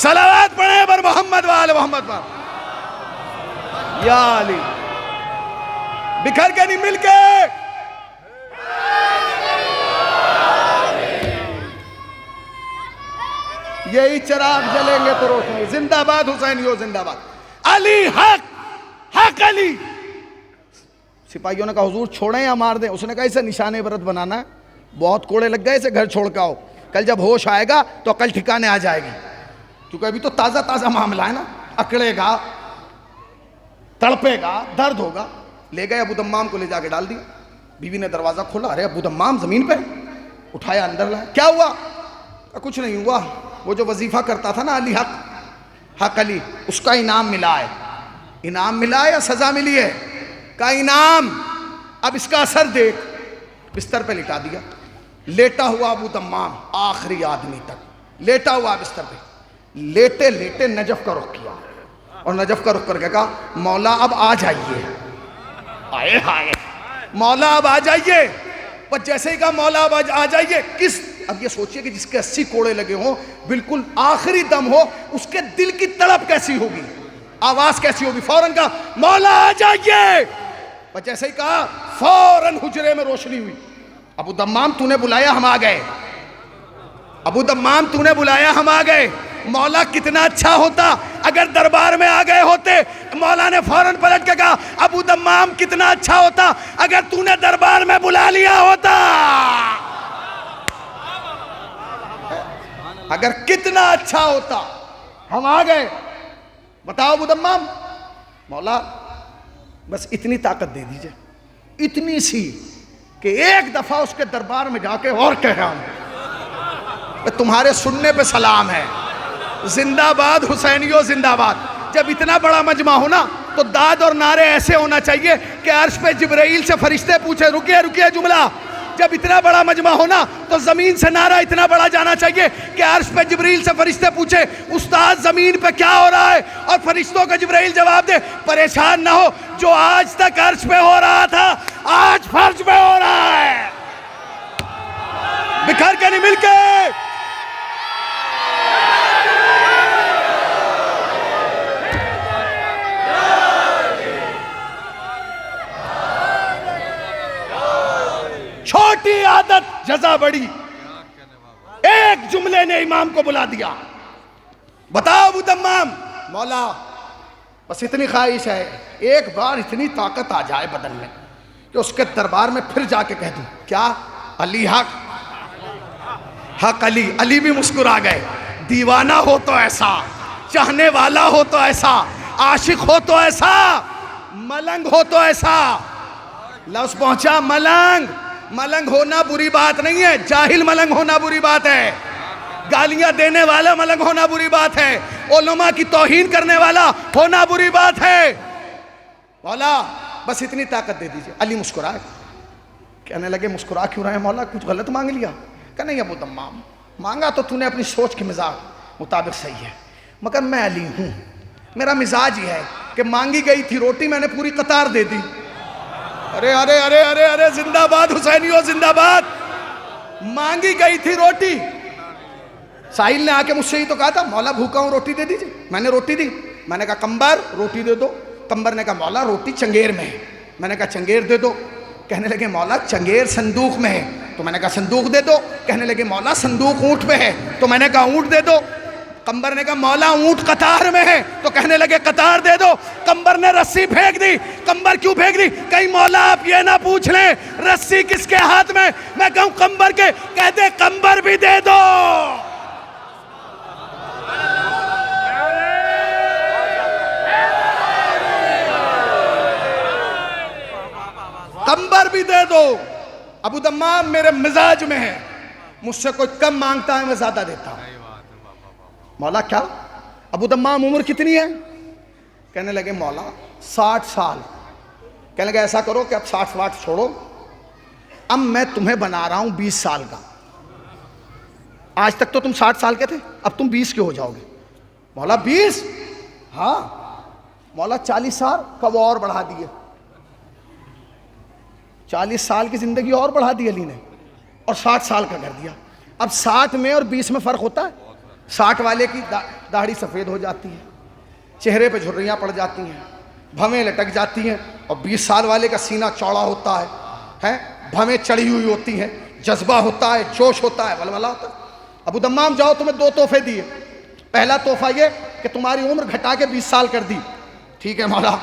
صلوات پڑھیں بر محمد وآل محمد پر. یا علی بکھر کے نہیں مل کے. یہی چراغ جلیں گے تو روشنی. زندہ باد حسینیوں زندہ باد. علی حق علی. سپاہیوں نے کہا حضور چھوڑیں یا مار دیں؟ اس نے کہا اسے نشان عبرت بنانا ہے، بہت کوڑے لگ گئے، اسے گھر چھوڑ کے آؤ. کل جب ہوش آئے گا تو عقل ٹھکانے آ جائے گی، کیونکہ ابھی تو تازہ معاملہ ہے نا. اکڑے گا، تڑپے گا، درد ہوگا. لے گئے ابو دمام کو، لے جا کے ڈال دیا. بیوی نے دروازہ کھولا، ارے ابو دمام زمین پہ. اٹھایا اندر لائے. کیا ہوا؟ کچھ نہیں ہوا، وہ جو وظیفہ کرتا تھا نا علی حق علی، اس کا انعام ملا ہے. انعام ملا ہے یا سزا ملی ہے؟ کا انعام. اب اس کا اثر دیکھ. بستر پہ لٹا دیا. لیٹا ہوا ابو دمام آخری آدمی تک لیٹا ہوا بستر پہ. لیٹے لیٹے نجف کا رخ کیا، اور نجف کا رخ کر کے کہا مولا اب آ جائیے. آئے ہائے مولا اب آ جائیے. پر جیسے ہی کہا مولا اب آ جائیے، اب یہ سوچئے کہ جس کے 80 کوڑے لگے ہوں، بالکل آخری دم ہو، اس کے دل کی تڑپ کیسی ہوگی، آواز کیسی ہوگی. فوراً کہا مولا آ جائیے. پر جیسے ہی کہا فوراً حجرے میں روشنی ہوئی. ابو دمام تو نے بلایا ہم آ گئے. ابو دمام تو نے بلایا ہم آ گئے. مولا کتنا اچھا ہوتا اگر دربار میں آ گئے ہوتے. مولا نے فوراً پلٹ کے کہا ابو دمام کتنا اچھا ہوتا اگر تو نے دربار میں بلا لیا ہوتا. اگر کتنا اچھا ہوتا. ہم آ گئے. بتاؤ ابو دمام. مولا بس اتنی طاقت دے دیجئے، اتنی سی کہ ایک دفعہ اس کے دربار میں جا کے اور کہہ رہا ہوں تمہارے سننے پہ سلام ہے. زندہ باد حسینیوں زندہ باد. جب اتنا بڑا مجمع ہونا تو داد اور نعرے ایسے ہونا چاہیے کہ عرش پہ جبرائیل سے فرشتے پوچھے رکیے جملہ جب اتنا بڑا مجمع ہونا تو زمین سے نعرہ اتنا بڑا جانا چاہیے کہ عرش پہ جبریل سے فرشتے پوچھے استاد زمین پہ کیا ہو رہا ہے، اور فرشتوں کا جبریل جواب دے پریشان نہ ہو، جو آج تک عرش پہ ہو رہا تھا آج فرش پہ ہو رہا ہے. بکھر کے نہیں مل کے. چھوٹی عادت جزا بڑی. ایک جملے نے امام کو بلا دیا، بتاؤ ابو تمام، مولا بس اتنی خواہش ہے ایک بار اتنی طاقت آ جائے بدن میں کہ اس کے دربار میں پھر جا کے کہہ دوں کیا علی حق حق علی. علی بھی مسکرا گئے. دیوانہ ہو تو ایسا، چاہنے والا ہو تو ایسا، عاشق ہو تو ایسا، ملنگ ہو تو ایسا. لفظ پہنچا ملنگ. ملنگ ہونا بری بات نہیں ہے، جاہل ملنگ ہونا بری بات ہے، گالیاں دینے والا ملنگ ہونا بری بات ہے، علماء کی توہین کرنے والا ہونا بری بات ہے. مولا بس اتنی طاقت دے دیجئے. علی مسکرائے. کہنے لگے مسکرا کیوں رہے ہیں مولا، کچھ غلط مانگ لیا؟ کہ نہیں ابو تمام، مانگا تو تو نے اپنی سوچ کے مزاج مطابق صحیح ہے، مگر میں علی ہوں، میرا مزاج یہ ہے کہ مانگی گئی تھی روٹی میں نے پوری قطار دے دی. ارے ارے ارے ارے ارے زندہ باد حسینیوں زندہ باد. مانگی گئی تھی روٹی. ساحل نے آ کے مجھ سے ہی تو کہا تھا مولا بھوکا ہوں روٹی دے دیجئے. میں نے روٹی دی. میں نے کہا کمبر روٹی دے دو. کمبر نے کہا مولا روٹی چنگیر میں ہے. میں نے کہا چنگیر دے دو. کہنے لگے مولا چنگیر صندوق میں ہے. تو میں نے کہا صندوق دے دو. کہنے لگے مولا صندوق اونٹ پہ ہے. تو میں نے کہا اونٹ دے دو. کمبر نے کہا مولا اونٹ قطار میں ہے. تو کہنے لگے قطار دے دو. کمبر نے رسی پھینک دی. کمبر کیوں پھینک دی؟ کہیں مولا آپ یہ نہ پوچھ لیں رسی کس کے ہاتھ میں. میں کہوں کمبر کے، کہتے کمبر بھی دے دو. کمبر بھی دے دو. ابو دمام میرے مزاج میں ہے، مجھ سے کوئی کم مانگتا ہے میں زیادہ دیتا ہوں. مولا کیا؟ ابو دمام عمر کتنی ہے؟ کہنے لگے مولا 60 سال. کہنے لگے ایسا کرو کہ اب 60 واٹ چھوڑو، اب میں تمہیں بنا رہا ہوں 20 سال کا. آج تک تو تم 60 سال کے تھے، اب تم 20 کے ہو جاؤ گے. مولا 20؟ ہاں. مولا 40 سال کا وہ اور بڑھا دیے. 40 سال کی زندگی اور بڑھا دی علی نے، اور 60 سال کا کر دیا. اب 60 میں اور 20 میں فرق ہوتا ہے. 60 والے کی داڑھی سفید ہو جاتی ہے، چہرے پہ جھریاں پڑ جاتی ہیں، بھویں لٹک جاتی ہیں، اور 20 سال والے کا سینہ چوڑا ہوتا ہے، بھویں چڑھی ہوئی ہوتی ہیں، جذبہ ہوتا ہے، جوش ہوتا ہے، ولولہ ہوتا ہے. ابو دمام جاؤ تمہیں 2 تحفے دیے. پہلا تحفہ یہ کہ تمہاری عمر گھٹا کے 20 سال کر دی. ٹھیک ہے مولا.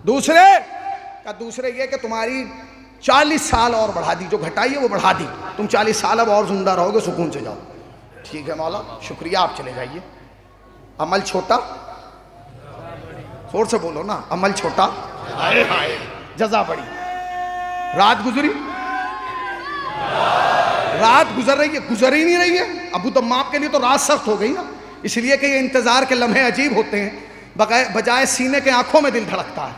دوسرے یہ کہ تمہاری 40 سال اور بڑھا دی، جو گھٹائی ہے وہ بڑھا دی. تم 40 سال اب اور زندہ رہو گے، سکون سے جاؤ. ٹھیک ہے مولا شکریہ، آپ چلے جائیے. عمل چھوٹا، زور سے بولو نا، عمل چھوٹا جزا بڑی. رات گزری، رات گزر رہی ہے، گزر ہی نہیں رہی ہے. ابو دمام کے لیے تو رات سخت ہو گئی نا، اس لیے کہ یہ انتظار کے لمحے عجیب ہوتے ہیں، بجائے سینے کے آنکھوں میں دل دھڑکتا ہے.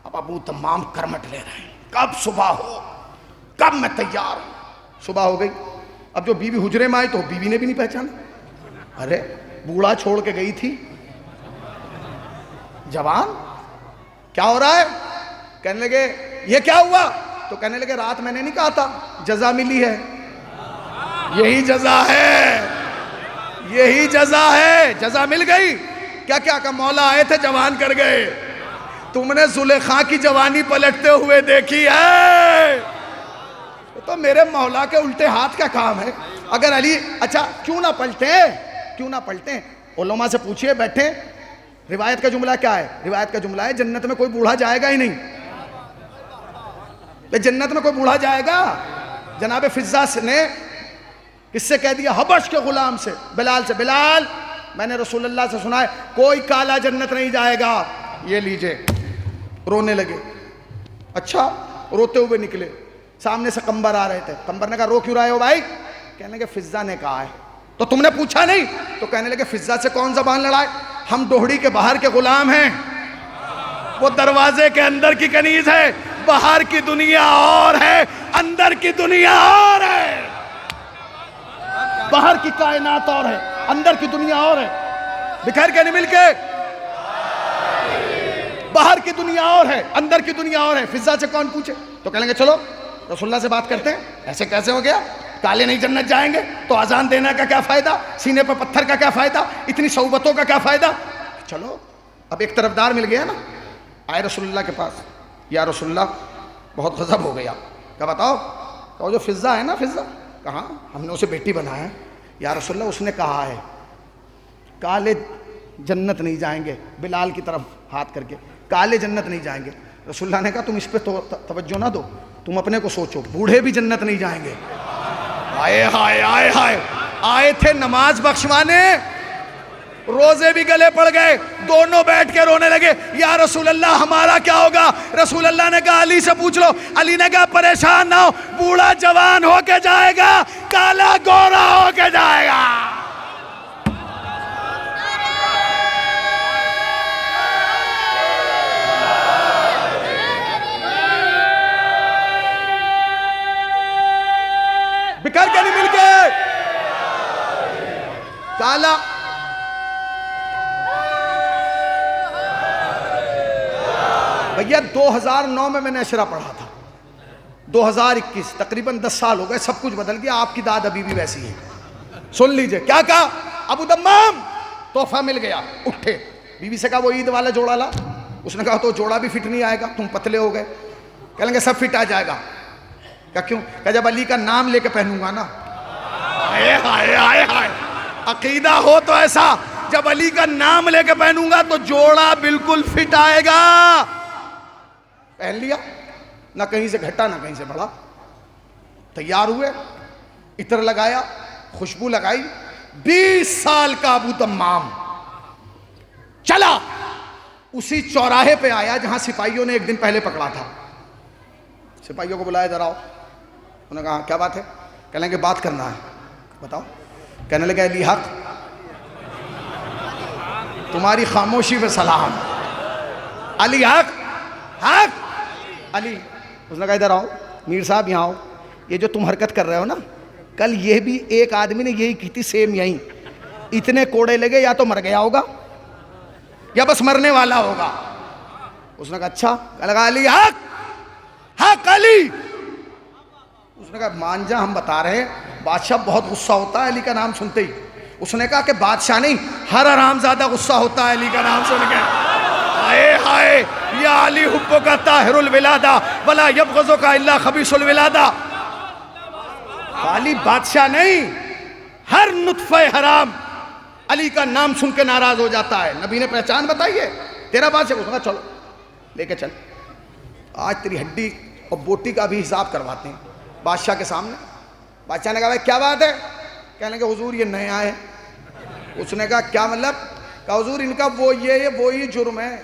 اب ابو دمام کرمٹ لے رہے ہیں کب صبح ہو، کب میں تیار ہوں. صبح ہو گئی. اب جو بیوی حجرے میں آئی تو بیوی نے بھی نہیں پہچانا. ارے بوڑھا چھوڑ کے گئی تھی جوان، کیا ہو رہا ہے؟ کہنے لگے یہ کیا ہوا؟ تو کہنے لگے رات میں نے نہیں کہا تھا جزا ملی ہے. یہی جزا ہے، یہی جزا ہے. جزا مل گئی. کیا کیا کہ مولا آئے تھے جوان کر گئے. تم نے زلیخا کی جوانی پلٹتے ہوئے دیکھی ہے، تو میرے مولا کے الٹے ہاتھ کا کام ہے. اگر علی اچھا کیوں نہ پلٹیں؟ علماء سے پوچھئے بیٹھیں. روایت کا جملہ کیا ہے؟ روایت کا جملہ ہے جنت میں کوئی بوڑھا جائے گا ہی نہیں. جنت میں کوئی بوڑھا جائے گا؟ جناب فضہ نے کس سے کہہ دیا؟ حبش کے غلام سے، بلال سے. بلال میں نے رسول اللہ سے سنا ہے کوئی کالا جنت نہیں جائے گا. یہ لیجئے. رونے لگے. اچھا. روتے ہوئے نکلے. سامنے سے کمبر آ رہے تھے. کمبر نے کہا رو کیوں رہے ہو بھائی؟ کہنے لگے فضہ نے کہا ہے. تو تم نے پوچھا نہیں؟ تو کہنے لگے فضہ سے کون زبان لڑائے، ہم ڈوہڑی کے باہر کے غلام ہیں، وہ دروازے کے اندر کی کنیز ہے. باہر کی دنیا اور ہے، اندر کی دنیا اور ہے، باہر کی کائنات اور ہے، اندر کی دنیا اور ہے. بکھیر کے نہیں مل کے. باہر کی دنیا اور ہے، اندر کی دنیا اور ہے. فضا سے کون پوچھے؟ تو کہیں گے چلو رسول اللہ سے بات کرتے ہیں. ایسے کیسے ہو گیا؟ کالے نہیں جنت جائیں گے تو اذان دینے کا کیا فائدہ، سینے پہ پتھر کا کیا فائدہ، اتنی صحبتوں کا کیا فائدہ. چلو اب ایک طرفدار مل گیا نا. آئے رسول اللہ کے پاس، یا رسول اللہ بہت غضب ہو گیا. کہا بتاؤ. کہا جو فضا ہے نا، فضا کہاں؟ ہم نے اسے بیٹی بنایا ہے. یا رسول اللہ اس نے کہا ہے کالے جنت نہیں جائیں گے. بلال کی طرف ہاتھ کر کے، کالے جنت نہیں جائیں گے. رسول اللہ نے کہا تم اس پہ توجہ نہ دو، تم اپنے کو سوچو، بوڑھے بھی جنت نہیں جائیں گے. آئے ہائے آئے ہائے. آئے تھے نماز بخشوانے، روزے بھی گلے پڑ گئے، دونوں بیٹھ کے رونے لگے. یا رسول اللہ ہمارا کیا ہوگا؟ رسول اللہ نے کہا علی سے پوچھ لو. علی نے کہا پریشان نہ ہو، بوڑھا جوان ہو کے جائے گا، کالا گورا ہو کے جائے گا. بکھر کے نہیں مل کے. کالا بھیا 2009 میں نے اشرا پڑھا تھا، 2021 تقریباً 10 سال ہو گئے، سب کچھ بدل گیا. آپ کی داد ابھی بھی ویسی ہے. سن لیجئے کیا کہا. ابو دمام تحفہ مل گیا. اٹھے، بیوی سے کہا وہ عید والا جوڑا لا. اس نے کہا تو جوڑا بھی فٹ نہیں آئے گا، تم پتلے ہو گئے. کہیں گے سب فٹ آ جائے گا. کہا کیوں؟ کہا جب علی کا نام لے کے پہنوں گا نا. ہائے ہائے ہائے ہائے. عقیدہ ہو تو ایسا، جب علی کا نام لے کے پہنوں گا تو جوڑا بالکل فٹ آئے گا. پہن لیا، نہ کہیں سے گھٹا نہ کہیں سے بڑھا. تیار ہوئے، عطر لگایا، خوشبو لگائی. 20 سال کا ابو تمام چلا. اسی چوراہے پہ آیا جہاں سپاہیوں نے ایک دن پہلے پکڑا تھا. سپاہیوں کو بلایا ذرا آؤ. انہوں نے کہا کیا بات ہے؟ کہنے لگے بات کرنا ہے. بتاؤ. کہنے لگے علی حق تمہاری خاموشی پہ سلام. علی حق حق علی. اس نے کہا ادھر آؤ میر صاحب یہاں آؤ. یہ جو تم حرکت کر رہے ہو نا، کل یہ بھی ایک آدمی نے یہی کی تھی سیم یہیں. اتنے کوڑے لگے، یا تو مر گیا ہوگا یا بس مرنے والا ہوگا. اس نے کہا اچھا. کہنے لگا علی حق حق علی. اس نے کہا مان جا ہم بتا رہے ہیں. بادشاہ بہت غصہ ہوتا ہے علی کا نام سنتے ہی. اس نے کہا کہ بادشاہ نہیں، ہر حرام زیادہ غصہ ہوتا ہے علی کا نام سن کے. ہائے ہائے. یا علی حبک طاہر الولادہ ولا یبغضک الا خبیث الولادہ. خالی بادشاہ نہیں، ہر نطفہ حرام علی کا نام سن کے ناراض ہو جاتا ہے. نبی نے پہچان بتائی ہے تیرا بادشاہ. اس نے کہا چلو لے کے چل، آج تیری ہڈی اور بوٹی کا بھی حساب کرواتے ہیں بادشاہ کے سامنے. بادشاہ نے کہا بھائی کیا بات ہے؟ کہنے کہ حضور یہ نیا ہے. اس نے کہا کیا مطلب؟ کہا حضور ان کا وہی جرم ہے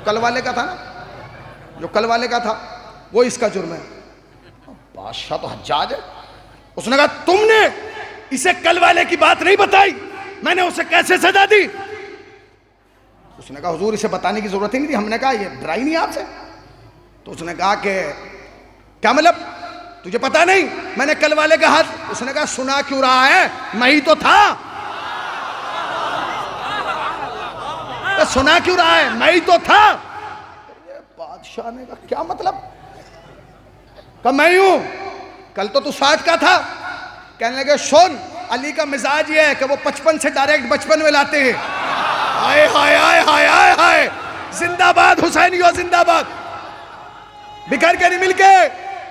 کل والے کا تھا نا، جو کل والے کا تھا وہ اس کا جرم ہے. بادشاہ تو حجاج ہے. اس نے کہا تم نے اسے کل والے کی بات نہیں بتائی، میں نے اسے کیسے سزا دی؟ اس نے کہا حضور اسے بتانے کی ضرورت ہی نہیں تھی. ہم نے کہا یہ ڈرائی نہیں آپ سے. تو اس نے کہا کہ کیا مطلب تجھے پتا نہیں میں نے کل والے کا ہاتھ. اس نے کہا سنا کیوں رہا ہے، میں ہی تو تھا. سنا کیوں رہا ہے، میں ہی تو تھا. بادشاہ نے کہا کیا مطلب؟ کہ میں ہوں، کل تو تو ساتھ کا تھا. کہنے لگے سن علی کا مزاج یہ ہے کہ وہ 55 سے ڈائریکٹ 55 میں لاتے ہیں. آئے ہائے آئے ہائے آئے ہائے. زندہ باد حسینیو زندہ باد. بکھر کے نہیں مل کے.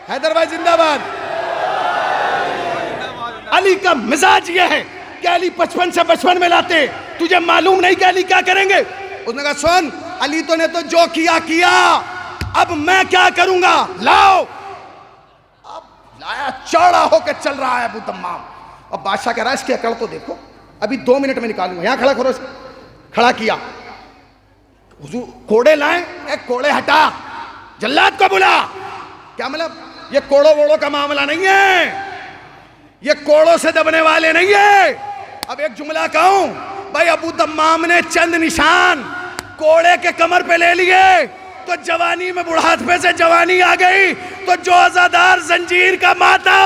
حیدر بھائی زندہ باد. علی کا مزاج یہ ہے کہ علی 55 سے 55 میں لاتے. تجھے معلوم نہیں کہ علی کیا کریں گے؟ اس نے کہا سن علی تو نے تو جو کیا، اب میں کیا کروں گا؟ لاؤ. اب لایا، چوڑا ہو کے چل رہا ہے ابو تمام. اب بادشاہ کہہ رہا ہے اس کی عقل تو دیکھو، ابھی 2 منٹ میں نکالوں گا. یہاں کھڑا کرو. کھڑا کیا. حضور کوڑے لائیں. ایک کوڑے ہٹا، جلاد کو بلا. کیا مطلب؟ یہ کوڑوں ووڑوں کا معاملہ نہیں ہے، یہ کوڑوں سے دبنے والے نہیں ہے. اب ایک جملہ کہوں بھائی، ابو تمام نے چند نشان کوڑے کے کمر پہ لے لیے تو جوانی میں بڑھاپے سے جوانی آ گئی تو جو عزادار زنجیر کا ماتا.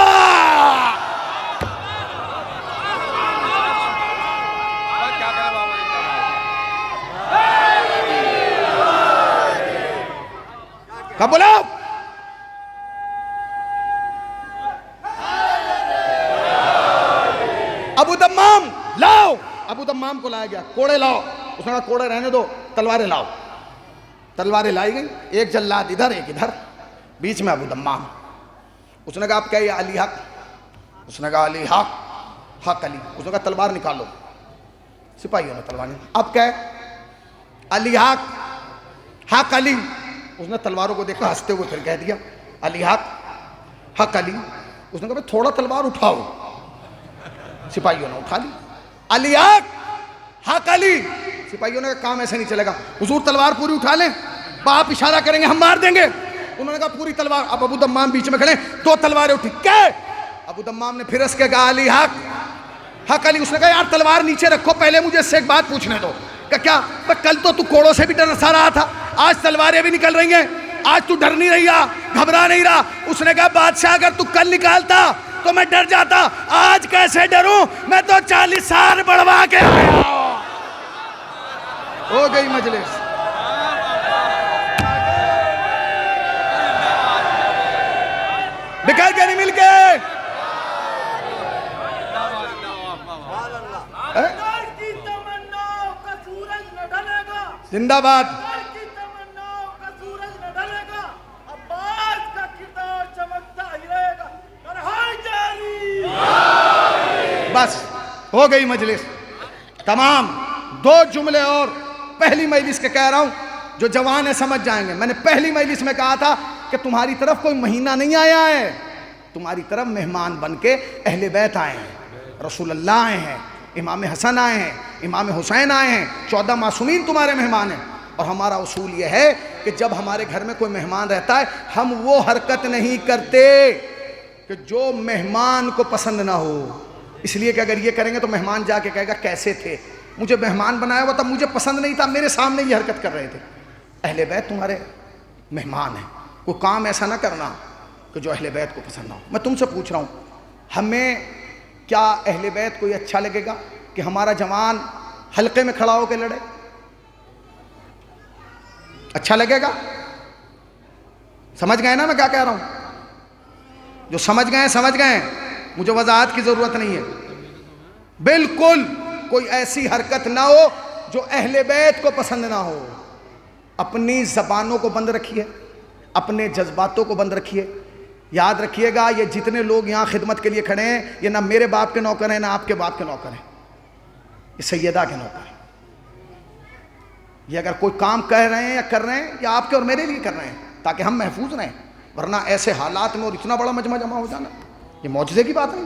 کب بولا ابو دمام لاؤ. ابو دمام کو لایا گیا. کوڑے لاؤ. اس نے کہا کوڑے رہنے دو, تلواریں لاؤ. تلواریں لائی گئی. ایک جلاد ادھر ایک ادھر, بیچ میں ابو دمام. اس نے کہا آپ کہے علی حق. اس نے کہا علی حق, حق علی. اس نے کہا تلوار نکالو. سپاہیوں نے تلوار نکالی. اب کہے علی حق, حق علی. اس نے تلواروں کو دیکھا, ہنستے ہوئے پھر کہہ دیا علی حق, حق علی. اس نے کہا تھوڑا تلوار اٹھاؤ. سپاہیوں نے اٹھا لی. علی حق, حق علی. سپاہیوں نے کہا کام ایسے نہیں چلے گا, حضور تلوار پوری اٹھا لیں, باپ اشارہ کریں گے ہم مار دیں گے. انہوں نے کہا پوری تلوار. اب ابو دمام بیچ میں کھڑے, دو تلواریں اٹھی. کیا ابو دمام نے پھر اس کے کہا علی حق, حق علی. اس نے کہا یار تلوار نیچے رکھو, پہلے مجھے اس سے ایک بات پوچھنے دو. کہ کیا کل تو کوڑوں سے بھی ڈرسا رہا تھا, آج تلواریں بھی نکل رہی ہیں, آج تو ڈر نہیں رہی رہا, گھبرا نہیں رہا. اس نے کہا بادشاہ اگر تو کل نکالتا تو میں ڈر جاتا, آج کیسے ڈروں, میں تو 40 سال بڑھوا کے آیا. ہو گئی مجلس. نکل کے نہیں مل کے. زندہ باد. بس ہو گئی مجلس تمام. 2 جملے اور پہلی مجلس کے کہہ رہا ہوں, جو جوان ہیں سمجھ جائیں گے. میں نے پہلی مجلس میں کہا تھا کہ تمہاری طرف کوئی مہینہ نہیں آیا ہے, تمہاری طرف مہمان بن کے اہل بیت آئے ہیں, رسول اللہ آئے ہیں, امام حسن آئے ہیں, امام حسین آئے ہیں, 14 معصومین تمہارے مہمان ہیں. اور ہمارا اصول یہ ہے کہ جب ہمارے گھر میں کوئی مہمان رہتا ہے ہم وہ حرکت نہیں کرتے کہ جو مہمان کو پسند نہ ہو. اس لیے کہ اگر یہ کریں گے تو مہمان جا کے کہے گا کیسے تھے, مجھے مہمان بنایا ہوا تھا, مجھے پسند نہیں تھا, میرے سامنے یہ حرکت کر رہے تھے. اہل بیت تمہارے مہمان ہیں, کوئی کام ایسا نہ کرنا کہ جو اہل بیت کو پسند نہ ہو. میں تم سے پوچھ رہا ہوں, ہمیں کیا اہل بیت کو یہ اچھا لگے گا کہ ہمارا جوان حلقے میں کھڑا ہو کے لڑے؟ اچھا لگے گا؟ سمجھ گئے نا میں کیا کہہ رہا ہوں؟ جو سمجھ گئے سمجھ گئے, مجھے وضاحت کی ضرورت نہیں ہے. بالکل کوئی ایسی حرکت نہ ہو جو اہل بیت کو پسند نہ ہو. اپنی زبانوں کو بند رکھیے, اپنے جذباتوں کو بند رکھیے. یاد رکھیے گا یہ جتنے لوگ یہاں خدمت کے لیے کھڑے ہیں یہ نہ میرے باپ کے نوکر ہیں نہ آپ کے باپ کے نوکر ہیں, یہ سیدہ کے نوکر ہیں. یہ اگر کوئی کام کہہ رہے ہیں یا کر رہے ہیں یہ آپ کے اور میرے لیے کر رہے ہیں تاکہ ہم محفوظ رہیں, ورنہ ایسے حالات میں اور اتنا بڑا مجمع جمع ہو جانا یہ معجزے کی بات نہیں.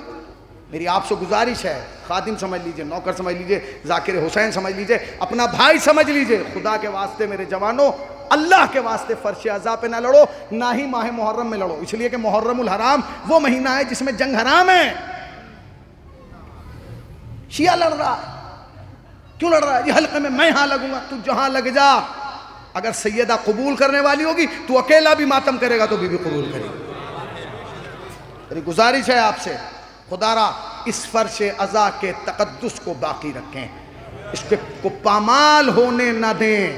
میری آپ سے گزارش ہے, خادم سمجھ لیجئے, نوکر سمجھ لیجئے, ذاکر حسین سمجھ لیجئے, اپنا بھائی سمجھ لیجئے, خدا کے واسطے میرے جوانوں, اللہ کے واسطے فرش اعضاء پہ نہ لڑو, نہ ہی ماہ محرم میں لڑو. اس لیے کہ محرم الحرام وہ مہینہ ہے جس میں جنگ حرام ہے. شیعہ لڑ رہا ہے, کیوں لڑ رہا ہے؟ یہ حلقے میں میں ہاں لگوں گا, تو جہاں لگ جا. اگر سیدہ قبول کرنے والی ہوگی تو اکیلا بھی ماتم کرے گا تو بھی قبول کرے گی. میری گزارش ہے آپ سے, خدا را اس فرش اعضاء کے تقدس کو باقی رکھیں, اس کو پامال ہونے نہ دیں.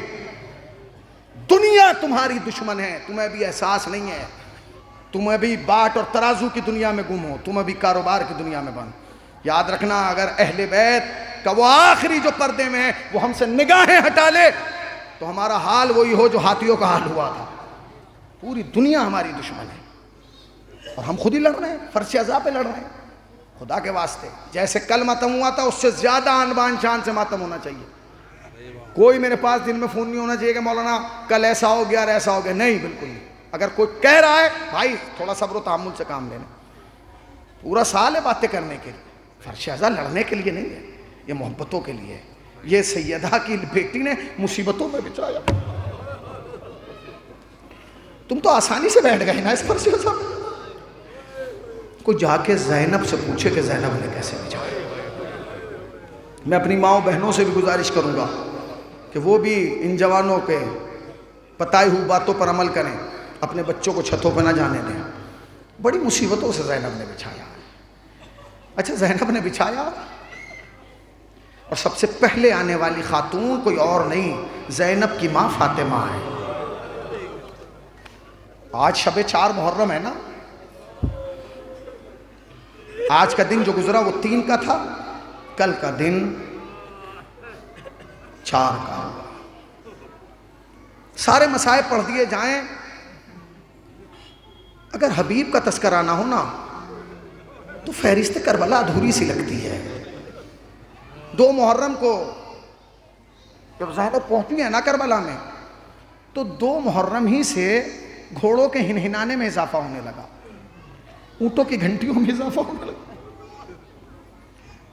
دنیا تمہاری دشمن ہے, تمہیں بھی احساس نہیں ہے, تمہیں بھی باٹ اور ترازو کی دنیا میں گم ہو, تمہیں بھی کاروبار کی دنیا میں بن. یاد رکھنا اگر اہل بیت کا وہ آخری جو پردے میں ہے وہ ہم سے نگاہیں ہٹا لے تو ہمارا حال وہی ہو جو ہاتھیوں کا حال ہوا تھا. پوری دنیا ہماری دشمن ہے اور ہم خود ہی لڑ رہے ہیں, فرش اعضاء پہ لڑ رہے ہیں. خدا کے واسطے جیسے کل ماتم ہوا تھا اس سے زیادہ آن بان شان سے ماتم ہونا چاہیے. کوئی میرے پاس دن میں فون نہیں ہونا چاہیے کہ مولانا کل ایسا ہو گیا اور ایسا ہو گیا, نہیں, بالکل نہیں. اگر کوئی کہہ رہا ہے بھائی تھوڑا صبر و تحمل سے کام لینا, پورا سال ہے باتیں کرنے کے لیے, فرش اعضاء لڑنے کے لیے نہیں ہے, یہ محبتوں کے لیے ہے. یہ سیدہ کی بیٹی نے مصیبتوں میں بچایا, تم تو آسانی سے بیٹھ گئے نا اس فرش اعضاء. کوئی جا کے زینب سے پوچھے کہ زینب نے کیسے بچایا. میں اپنی ماؤں بہنوں سے بھی گزارش کروں گا کہ وہ بھی ان جوانوں کے بتائی ہوئی باتوں پر عمل کریں، اپنے بچوں کو چھتوں پہ نہ جانے دیں۔ بڑی مصیبتوں سے زینب نے بچھایا۔ اچھا زینب نے بچھایا، اور سب سے پہلے آنے والی خاتون کوئی اور نہیں، زینب کی ماں فاطمہ ہے۔ آج شب 4 محرم ہے نا، آج کا دن جو گزرا وہ 3 کا تھا، کل کا دن 4 کا ہوگا۔ سارے مصائب پڑھ دیے جائیں، اگر حبیب کا تذکرہ نہ ہونا تو فہرست کربلا ادھوری سی لگتی ہے۔ 2 محرم کو جب زینب پہنچی ہے نا کربلا میں، تو 2 محرم ہی سے گھوڑوں کے ہنہنانے میں اضافہ ہونے لگا، اونٹوں کی گھنٹیوں میں اضافہ ہونے لگا۔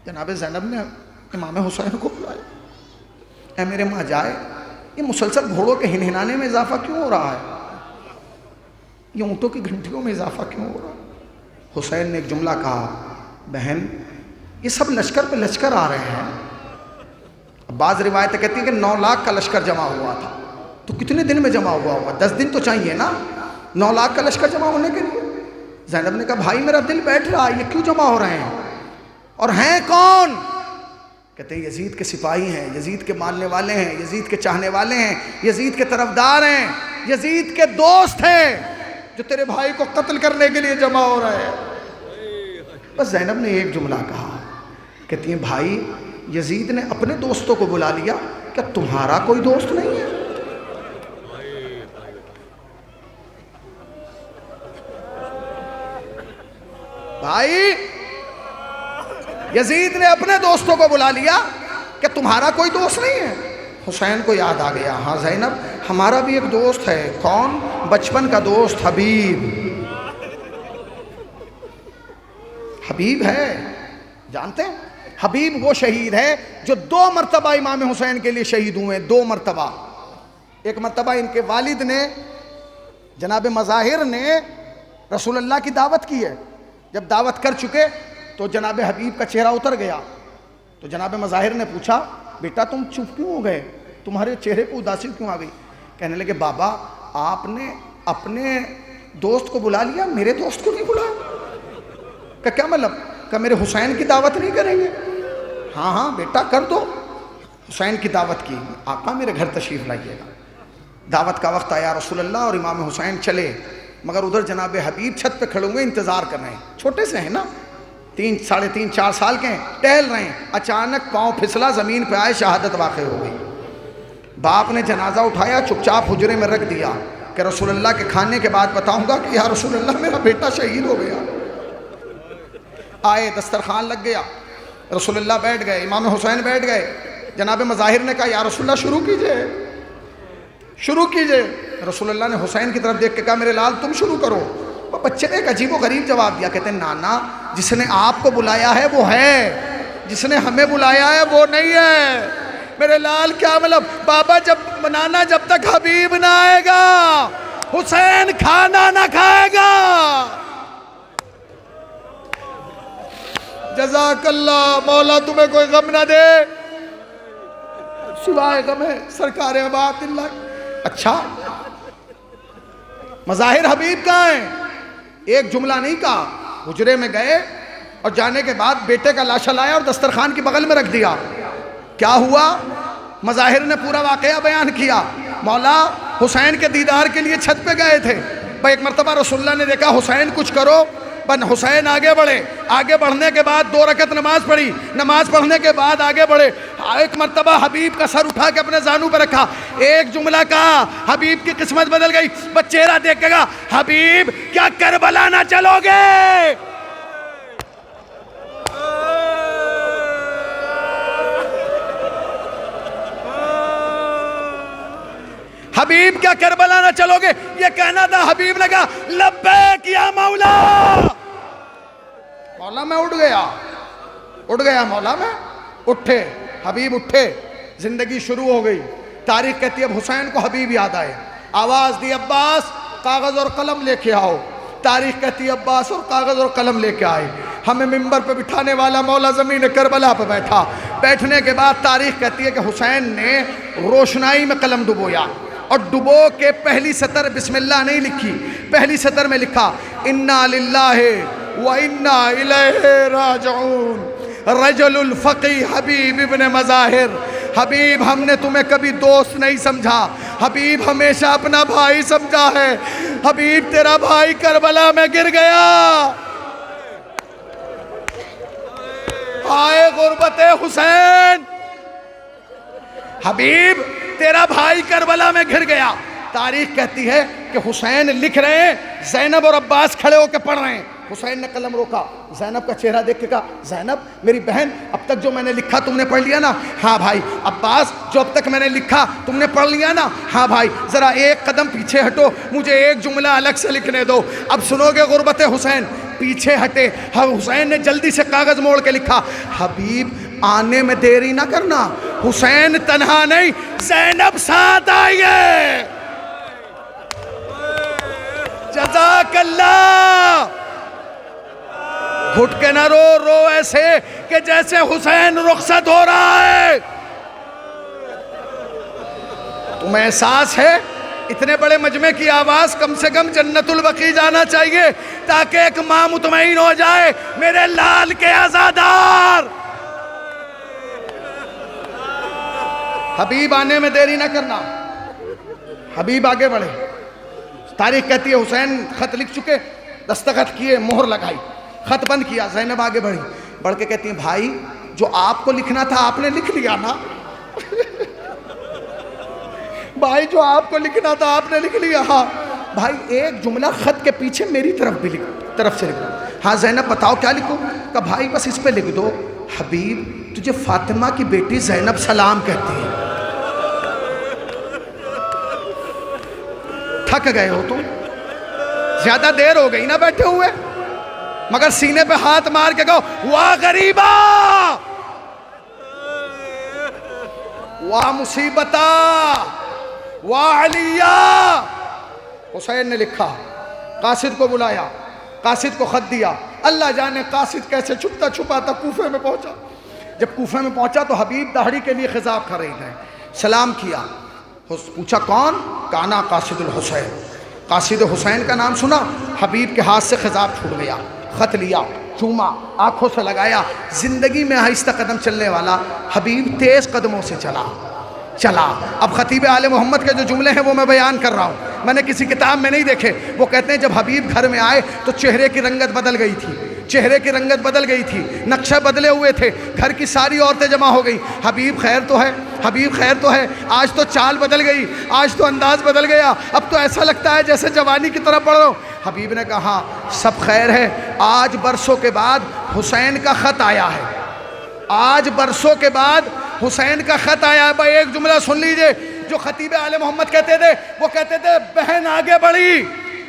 جناب زینب نے امام حسین کو بلایا، اے میرے ماں جائے، یہ مسلسل گھوڑوں کے ہنہنانے میں اضافہ کیوں ہو رہا ہے؟ یہ اونٹوں کی گھنٹیوں میں اضافہ کیوں ہو رہا ہے؟ حسین نے ایک جملہ کہا، بہن یہ سب لشکر پہ لشکر آ رہے ہیں۔ بعض روایتیں کہتی ہیں کہ 9 لاکھ کا لشکر جمع ہوا تھا، تو کتنے دن میں جمع ہوا ہوگا؟ 10 دن تو چاہیے نا 9 لاکھ کا لشکر جمع ہونے کے لیے۔ زینب نے کہا بھائی میرا دل بیٹھ رہا ہے، یہ کیوں جمع ہو رہے ہیں؟ اور ہیں کون؟ کہتے ہیں یزید کے سپاہی ہیں، یزید کے ماننے والے ہیں، یزید کے چاہنے والے ہیں، یزید کے طرفدار ہیں، یزید کے دوست ہیں، جو تیرے بھائی کو قتل کرنے کے لیے جمع ہو رہے ہیں۔ بس زینب نے ایک جملہ کہا، کہتی ہیں بھائی یزید نے اپنے دوستوں کو بلا لیا، کیا تمہارا کوئی دوست نہیں ہے؟ بھائی یزید نے اپنے دوستوں کو بلا لیا کہ تمہارا کوئی دوست نہیں ہے؟ حسین کو یاد آ گیا، ہاں زینب ہمارا بھی ایک دوست ہے۔ کون؟ بچپن کا دوست حبیب۔ حبیب ہے، جانتے ہیں حبیب وہ شہید ہے جو 2 مرتبہ امام حسین کے لیے شہید ہوئے، 2 مرتبہ۔ ایک مرتبہ ان کے والد نے، جناب مظاہر نے رسول اللہ کی دعوت کی ہے، جب دعوت کر چکے تو جناب حبیب کا چہرہ اتر گیا، تو جناب مظاہر نے پوچھا بیٹا تم چپ کیوں ہو گئے، تمہارے چہرے کو اداسی کیوں آ گئی؟ کہنے لگے بابا آپ نے اپنے دوست کو بلا لیا، میرے دوست کو نہیں بلایا۔ کہ کیا مطلب؟ کہ میرے حسین کی دعوت نہیں کریں گے؟ ہاں ہاں بیٹا کر دو۔ حسین کی دعوت کی، آقا میرے گھر تشریف لائیے گا۔ دعوت کا وقت آیا رسول اللہ اور امام حسین چلے، مگر ادھر جناب حبیب چھت پہ کھڑے ہوئے انتظار کر رہے ہیں، چھوٹے سے ہیں نا، 3 ساڑھے 3 4 سال کے ہیں، ٹہل رہے ہیں۔ اچانک پاؤں پھسلا، زمین پہ آئے، شہادت واقع ہو گئی۔ باپ نے جنازہ اٹھایا، چپ چاپ حجرے میں رکھ دیا کہ رسول اللہ کے کھانے کے بعد بتاؤں گا کہ یا رسول اللہ میرا بیٹا شہید ہو گیا۔ آئے، دسترخوان لگ گیا، رسول اللہ بیٹھ گئے، امام حسین بیٹھ گئے۔ جناب مظاہر نے کہا یا رسول اللہ شروع کیجئے، شروع کیجئے۔ رسول اللہ نے حسین کی طرف دیکھ کے کہا میرے لال تم شروع کرو۔ وہ بچے نے ایک عجیب و غریب جواب دیا، کہتے ہیں نانا جس نے آپ کو بلایا ہے وہ ہے، جس نے ہمیں بلایا ہے وہ نہیں ہے۔ میرے لال کیا مطلب؟ بابا نانا جب تک حبیب نہ آئے گا حسین کھانا نہ کھائے گا۔ جزاک اللہ، مولا تمہیں کوئی غم نہ دے سوائے غم ہے سرکار عباد اللہ۔ اچھا مظاہر حبیب کہاں ہیں؟ ایک جملہ نہیں کہا، حجرے میں گئے اور جانے کے بعد بیٹے کا لاشا لایا اور دسترخوان کی بغل میں رکھ دیا۔ کیا ہوا؟ مظاہر نے پورا واقعہ بیان کیا۔ مولا حسین کے دیدار کے لیے چھت پہ گئے تھے، ایک مرتبہ رسول اللہ نے دیکھا حسین کچھ کرو، بن حسین آگے بڑھے، آگے بڑھنے کے بعد 2 رکعت نماز پڑھی، نماز پڑھنے کے بعد آگے بڑھے، ایک مرتبہ حبیب کا سر اٹھا کے اپنے زانوں پہ رکھا، ایک جملہ کہا، حبیب کی قسمت بدل گئی۔ بس چہرہ دیکھ کے کہا حبیب کیا کربلا نہ چلو گے؟ حبیب کیا کربلا نہ چلو گے؟ یہ کہنا تھا، حبیب نے کہا لبیک یا مولا۔ مولا میں اٹھ گیا مولا میں، اٹھے حبیب، اٹھے، زندگی شروع ہو گئی۔ تاریخ کہتی ہے اب حسین کو حبیب یاد آئے، آواز دی عباس کاغذ اور قلم لے کے آؤ۔ تاریخ کہتی ہے عباس اور کاغذ اور قلم لے کے آئے، ہمیں ممبر پہ بٹھانے والا مولا زمین کربلا پہ بیٹھا۔ بیٹھنے کے بعد تاریخ کہتی ہے کہ حسین نے روشنائی میں قلم ڈبویا، اور ڈبو کے پہلی سطر بسم اللہ نہیں لکھی، پہلی سطر میں لکھا انا للہ و انا الیہ راجعون رجل الفقی حبیب ابن مظاہر۔ حبیب ہم نے تمہیں کبھی دوست نہیں سمجھا، حبیب ہمیشہ اپنا بھائی سمجھا ہے۔ حبیب تیرا بھائی کربلا میں گر گیا، آئے غربت حسین، حبیب تیرا بھائی کربلا میں گر گیا۔ تاریخ کہتی ہے کہ حسین لکھ رہے ہیں، زینب اور عباس کھڑے ہو کے پڑھ رہے ہیں۔ حسین نے قلم روکا، زینب کا چہرہ دیکھ کے کہا زینب میری بہن اب تک جو میں نے لکھا تم نے پڑھ لیا نا؟ ہاں بھائی۔ عباس جو اب تک میں نے لکھا تم نے پڑھ لیا نا؟ ہاں بھائی۔ ذرا ایک قدم پیچھے ہٹو، مجھے ایک جملہ الگ سے لکھنے دو، اب سنو گے غربت حسین۔ پیچھے ہٹے، حسین نے جلدی سے کاغذ موڑ کے لکھا حبیب آنے میں دیری نہ کرنا، حسین تنہا نہیں زینب ساتھ آئیے۔ جزاک اللہ۔ گھٹ کے نہ رو، رو ایسے کہ جیسے حسین رخصت ہو رہا ہے۔ تمہیں احساس ہے اتنے بڑے مجمع کی آواز کم سے کم جنت البقیع جانا چاہیے تاکہ ایک ماں مطمئن ہو جائے میرے لال کے عزادار۔ حبیب آنے میں دیری نہ کرنا، حبیب آگے بڑھے۔ تاریخ کہتی ہے حسین خط لکھ چکے، دستخط کیے، مہر لگائی، خط بند کیا، زینب آگے بڑھی، بڑھ کے کہتی ہیں بھائی جو آپ کو لکھنا تھا آپ نے لکھ لیا نا؟ بھائی جو آپ کو لکھنا تھا آپ نے لکھ لیا۔ ہاں بھائی ایک جملہ خط کے پیچھے میری طرف سے لکھ دو۔ ہاں زینب بتاؤ کیا لکھوں؟ کہ بھائی بس اس پہ لکھ دو حبیب تجھے فاطمہ کی بیٹی زینب سلام کہتی ہے۔ تھک گئے ہو تم، زیادہ دیر ہو گئی نا بیٹھے ہوئے، مگر سینے پہ ہاتھ مار کے کہو واہ غریبا، واہ مصیبتا، واہ علیہ۔ حسین نے لکھا، قاصد کو بلایا، قاصد کو خط دیا۔ اللہ جانے قاصد کیسے چھپتا چھپاتا کوفے میں پہنچا۔ جب کوفے میں پہنچا تو حبیب داڑھی کے لیے خضاب کر رہی ہے، سلام کیا، پوچھا کون؟ کانا قاصد الحسین۔ قاصد حسین کا نام سنا، حبیب کے ہاتھ سے خضاب چھوٹ گیا، خط لیا، چوما، آنکھوں سے لگایا۔ زندگی میں آہستہ قدم چلنے والا حبیب تیز قدموں سے چلا۔ اب خطیب آل محمد کے جو جملے ہیں وہ میں بیان کر رہا ہوں، میں نے کسی کتاب میں نہیں دیکھے۔ وہ کہتے ہیں جب حبیب گھر میں آئے تو چہرے کی رنگت بدل گئی تھی، چہرے کی رنگت بدل گئی تھی، نقشہ بدلے ہوئے تھے، گھر کی ساری عورتیں جمع ہو گئی۔ حبیب خیر تو ہے، حبیب خیر تو ہے؟ آج تو چال بدل گئی، آج تو انداز بدل گیا، اب تو ایسا لگتا ہے جیسے جوانی کی طرف بڑھ رہا ہوں۔ حبیب نے کہا سب خیر ہے، آج برسوں کے بعد حسین کا خط آیا ہے، آج برسوں کے بعد حسین کا خط آیا ہے۔ بھائی ایک جملہ سن لیجئے جو خطیب آل محمد کہتے تھے، وہ کہتے تھے بہن آگے بڑھی،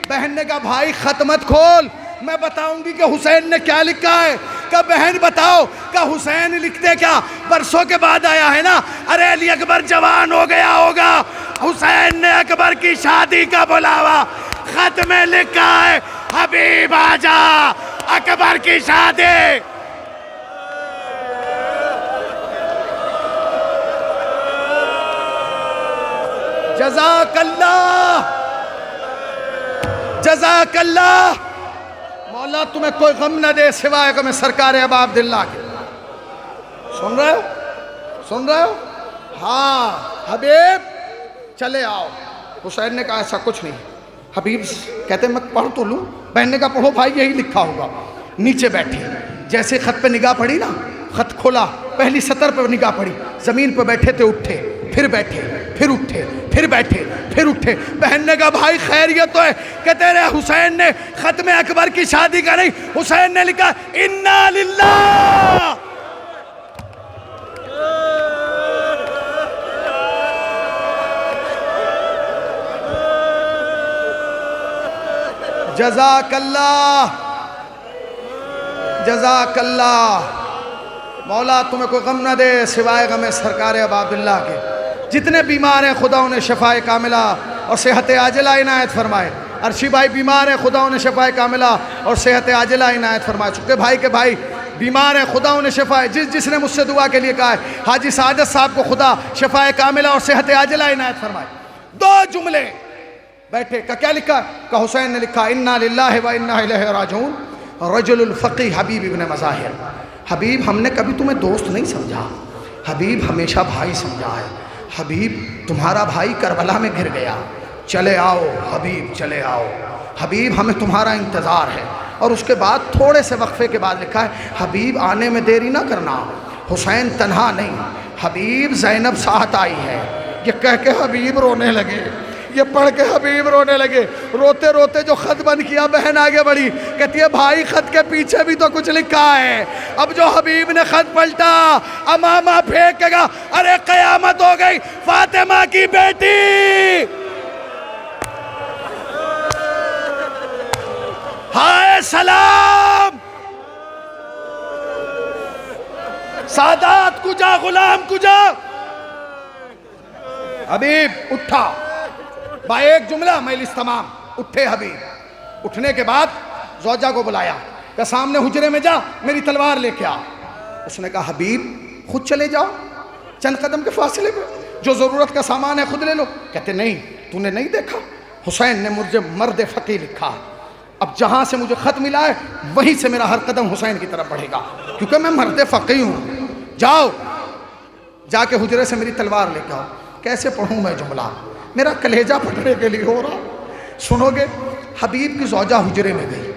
بہن نے کہا بھائی خط مت کھول، میں بتاؤں گی کہ حسین نے کیا لکھا ہے۔ کہ بہن بتاؤ کہ حسین لکھتے کیا؟ برسوں کے بعد آیا ہے نا، ارے علی اکبر جوان ہو گیا ہوگا، حسین نے اکبر کی شادی کا بلاوا خط میں لکھا ہے، حبیب آجا اکبر کی شادی۔ جزاک اللہ، جزاک اللہ۔ مولا تمہیں کوئی غم نہ دے سوائے غم سرکار ابا عبداللہ کے۔ سن رہے ہو؟ سن رہے ہو؟ ہاں حبیب چلے آؤ۔ حسین نے کہا ایسا کچھ نہیں۔ حبیب کہتے میں پڑھ تو لوں؟ بہن نے کہا پڑھو بھائی یہی لکھا ہوگا۔ نیچے بیٹھی، جیسے خط پہ نگاہ پڑی نا، خط کھولا، پہلی سطر پہ نگاہ پڑی، زمین پہ بیٹھے تھے، اٹھے، پھر بیٹھے، پھر اٹھے، پھر بیٹھے، پھر اٹھے۔ بہن نے کہا بھائی خیریت تو ہے؟ کہتے رہے حسین نے خط میں اکبر کی شادی کا نہیں، حسین نے لکھا انا للہ۔ جزاک اللہ، جزاک اللہ۔ مولا تمہیں کوئی غم نہ دے سوائے غم سرکار ابا عبداللہ کے۔ جتنے بیمار ہیں خدا انہیں شفائے کاملہ اور صحت عاجلہ عنایت فرمائے۔ عرشی بھائی بیمار ہیں، خدا انہیں شفائے کاملہ اور صحت عاجلہ عنایت فرمائے۔ چکے بھائی کے بھائی بیمار ہیں، خدا انہیں شفائے، جس نے مجھ سے دعا کے لیے کہا ہے، حاجی سعادت صاحب کو خدا شفائے کاملہ اور صحت عاجلہ عنایت فرمائے۔ دو جملے بیٹھے کا کیا لکھا کہ حسین نے لکھا انا للہ و انا الیہ راجعون رجل الفقی حبیب ابن مظاہر. حبیب ہم نے کبھی تمہیں دوست نہیں سمجھا، حبیب ہمیشہ بھائی سمجھا ہے. حبیب تمہارا بھائی کربلا میں گر گیا، چلے آؤ حبیب چلے آؤ، حبیب ہمیں تمہارا انتظار ہے. اور اس کے بعد تھوڑے سے وقفے کے بعد لکھا ہے حبیب آنے میں دیری نہ کرنا، حسین تنہا نہیں، حبیب زینب ساتھ آئی ہے. یہ کہہ کے حبیب رونے لگے، یہ پڑھ کے حبیب رونے لگے. روتے روتے جو خط بند کیا بہن آگے بڑھی کہتی ہے بھائی خط کے پیچھے بھی تو کچھ لکھا ہے. اب جو حبیب نے خط پلٹا امامہ پھینک کے کہا ارے قیامت ہو گئی، فاطمہ کی بیٹی ہائے سلام، سادات کجا غلام کجا. حبیب اٹھا با ایک جملہ مجلس تمام. اٹھے حبیب، اٹھنے کے بعد زوجہ کو بلایا کہ سامنے حجرے میں جا میری تلوار لے کے آ. اس نے کہا حبیب خود چلے جاؤ، چند قدم کے فاصلے پہ جو ضرورت کا سامان ہے خود لے لو. کہتے نہیں تو نے نہیں دیکھا حسین نے مجھے مرد فقی لکھا، اب جہاں سے مجھے خط ملا ہے وہیں سے میرا ہر قدم حسین کی طرف بڑھے گا کیونکہ میں مرد فقی ہوں. جاؤ جا کے حجرے سے میری تلوار لے کے آؤ. کیسے پڑھوں میں جملہ، میرا کلیجہ پھٹنے کے لیے ہو رہا. سنو گے حبیب کی زوجہ حجرے میں گئی،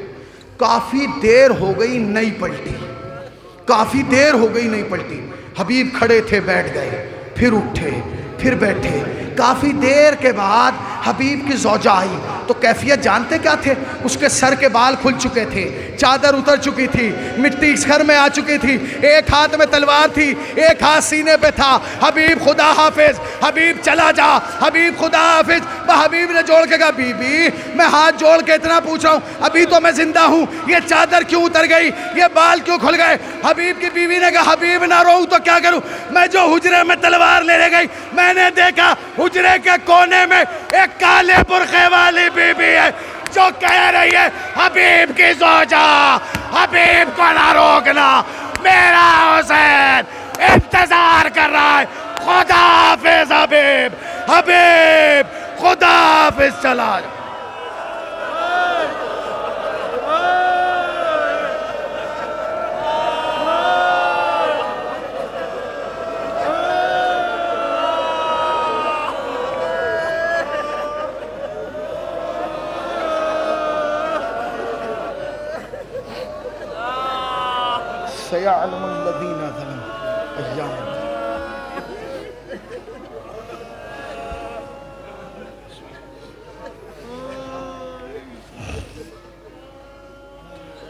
کافی دیر ہو گئی نہیں پلٹی، کافی دیر ہو گئی نہیں پلٹی. حبیب کھڑے تھے بیٹھ گئے، پھر اٹھے پھر بیٹھے. کافی دیر کے بعد حبیب کی زوجہ آئی تو کیفیت جانتے کیا تھے؟ اس کے سر کے بال کھل چکے تھے، چادر اتر چکی تھی، مٹی سر میں آ چکی تھی، ایک ہاتھ میں تلوار تھی، ایک ہاتھ سینے پہ تھا. حبیب خدا حافظ، حبیب چلا جا، حبیب خدا حافظ. حبیب نے جوڑ کے کہا بی بی میں ہاتھ جوڑ کے اتنا پوچھ رہا ہوں ابھی تو میں زندہ ہوں، یہ چادر کیوں اتر گئی، یہ بال کیوں کھل گئے؟ حبیب کی بیوی نے کہا حبیب نہ رو تو کیا کروں، میں جو حجرے میں تلوار لے گئی میں نے دیکھا حجرے کے کونے میں ایک کالے برقعے والی بی بی ہے جو کہہ رہی ہے حبیب کی زوجہ حبیب کو نہ روکنا، میرا حسین انتظار کر رہا ہے. خدا حافظ حبیب، حبیب خدا حافظ. چلا جا. سيعلم الذين ظلموا أيام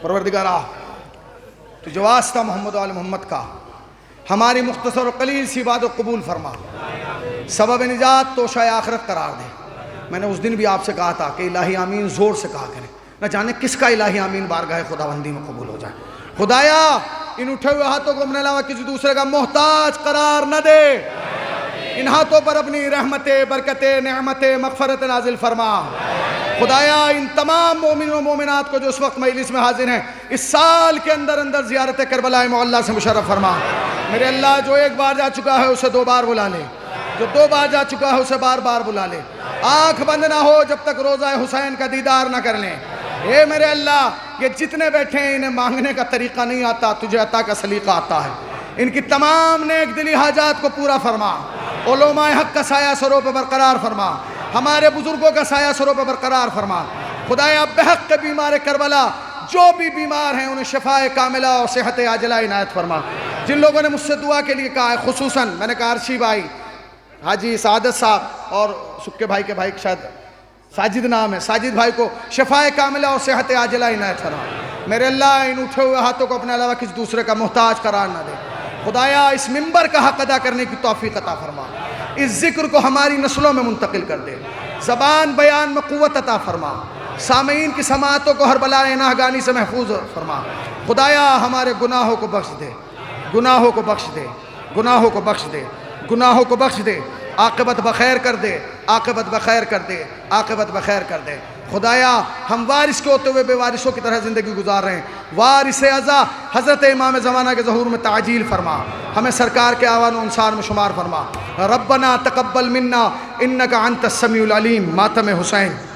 پروردگارہ تو جو واسطہ محمد و آل محمد کا ہماری مختصر و قلیل سی بات و قبول فرما، سبب نجات تو شاہ آخرت قرار دے. میں نے اس دن بھی آپ سے کہا تھا کہ الہی آمین زور سے کہا کریں، نہ جانے کس کا الہی آمین بارگاہ خداوندی میں قبول ہو جائے. خدایا ان اٹھے ہوئے ہاتھوں کو اپنے علاوہ کسی دوسرے کا محتاج قرار نہ دے، ان ہاتھوں پر اپنی رحمتیں برکتیں نعمتیں مغفرت نازل فرما. خدایا ان تمام مومنوں و مومنات کو جو اس وقت مجلس میں حاضر ہیں اس سال کے اندر اندر زیارت کربلا معلیٰ سے مشرف فرما. میرے اللہ جو ایک بار جا چکا ہے اسے دو بار بلا لے، جو دو بار جا چکا ہے اسے بار بار بلا لے. آنکھ بند نہ ہو جب تک روضہ حسین کا دیدار نہ کر لیں. اے میرے اللہ یہ جتنے بیٹھے ہیں انہیں مانگنے کا طریقہ نہیں آتا، تجھے عطا کا سلیقہ آتا ہے. ان کی تمام نیک دلی حاجات کو پورا فرما. علماء حق کا سایہ سروں پہ برقرار فرما، ہمارے بزرگوں کا سایہ سروں پہ برقرار فرما. خدایا بحق کے بیمار کربلا جو بھی بیمار ہیں انہیں شفاء کاملہ اور صحت عاجلہ عنایت فرما. جن لوگوں نے مجھ سے دعا کے لیے کہا ہے، خصوصاً میں نے کہا عرشی بھائی، حاجی سعادت صاحب اور سکے بھائی کے بھائی شاید ساجد نام ہے، ساجد بھائی کو شفاء کاملہ اور صحت عاجلہ عنایت فرما. میرے اللہ ان اٹھے ہوئے ہاتھوں کو اپنے علاوہ کسی دوسرے کا محتاج قرار نہ دے. خدایا اس منبر کا حق ادا کرنے کی توفیق عطا فرما، اس ذکر کو ہماری نسلوں میں منتقل کر دے، زبان بیان میں قوت عطا فرما، سامعین کی سماعتوں کو ہر بلائے ناگانی سے محفوظ فرما. خدایا ہمارے گناہوں کو بخش دے، گناہوں کو بخش دے، گناہوں کو بخش دے، گناہوں کو بخش دے. عاقبت بخیر کر دے، عاقبت بخیر کر دے، عاقبت بخیر کر دے. خدایا ہم وارث کے ہوتے ہوئے بے وارثوں کی طرح زندگی گزار رہے ہیں. وارث اعزا حضرت امام زمانہ کے ظہور میں تعجیل فرما، ہمیں سرکار کے آوان و انصار میں شمار فرما. ربنا تقبل منا انک انت السمیع العلیم. ماتم حسین.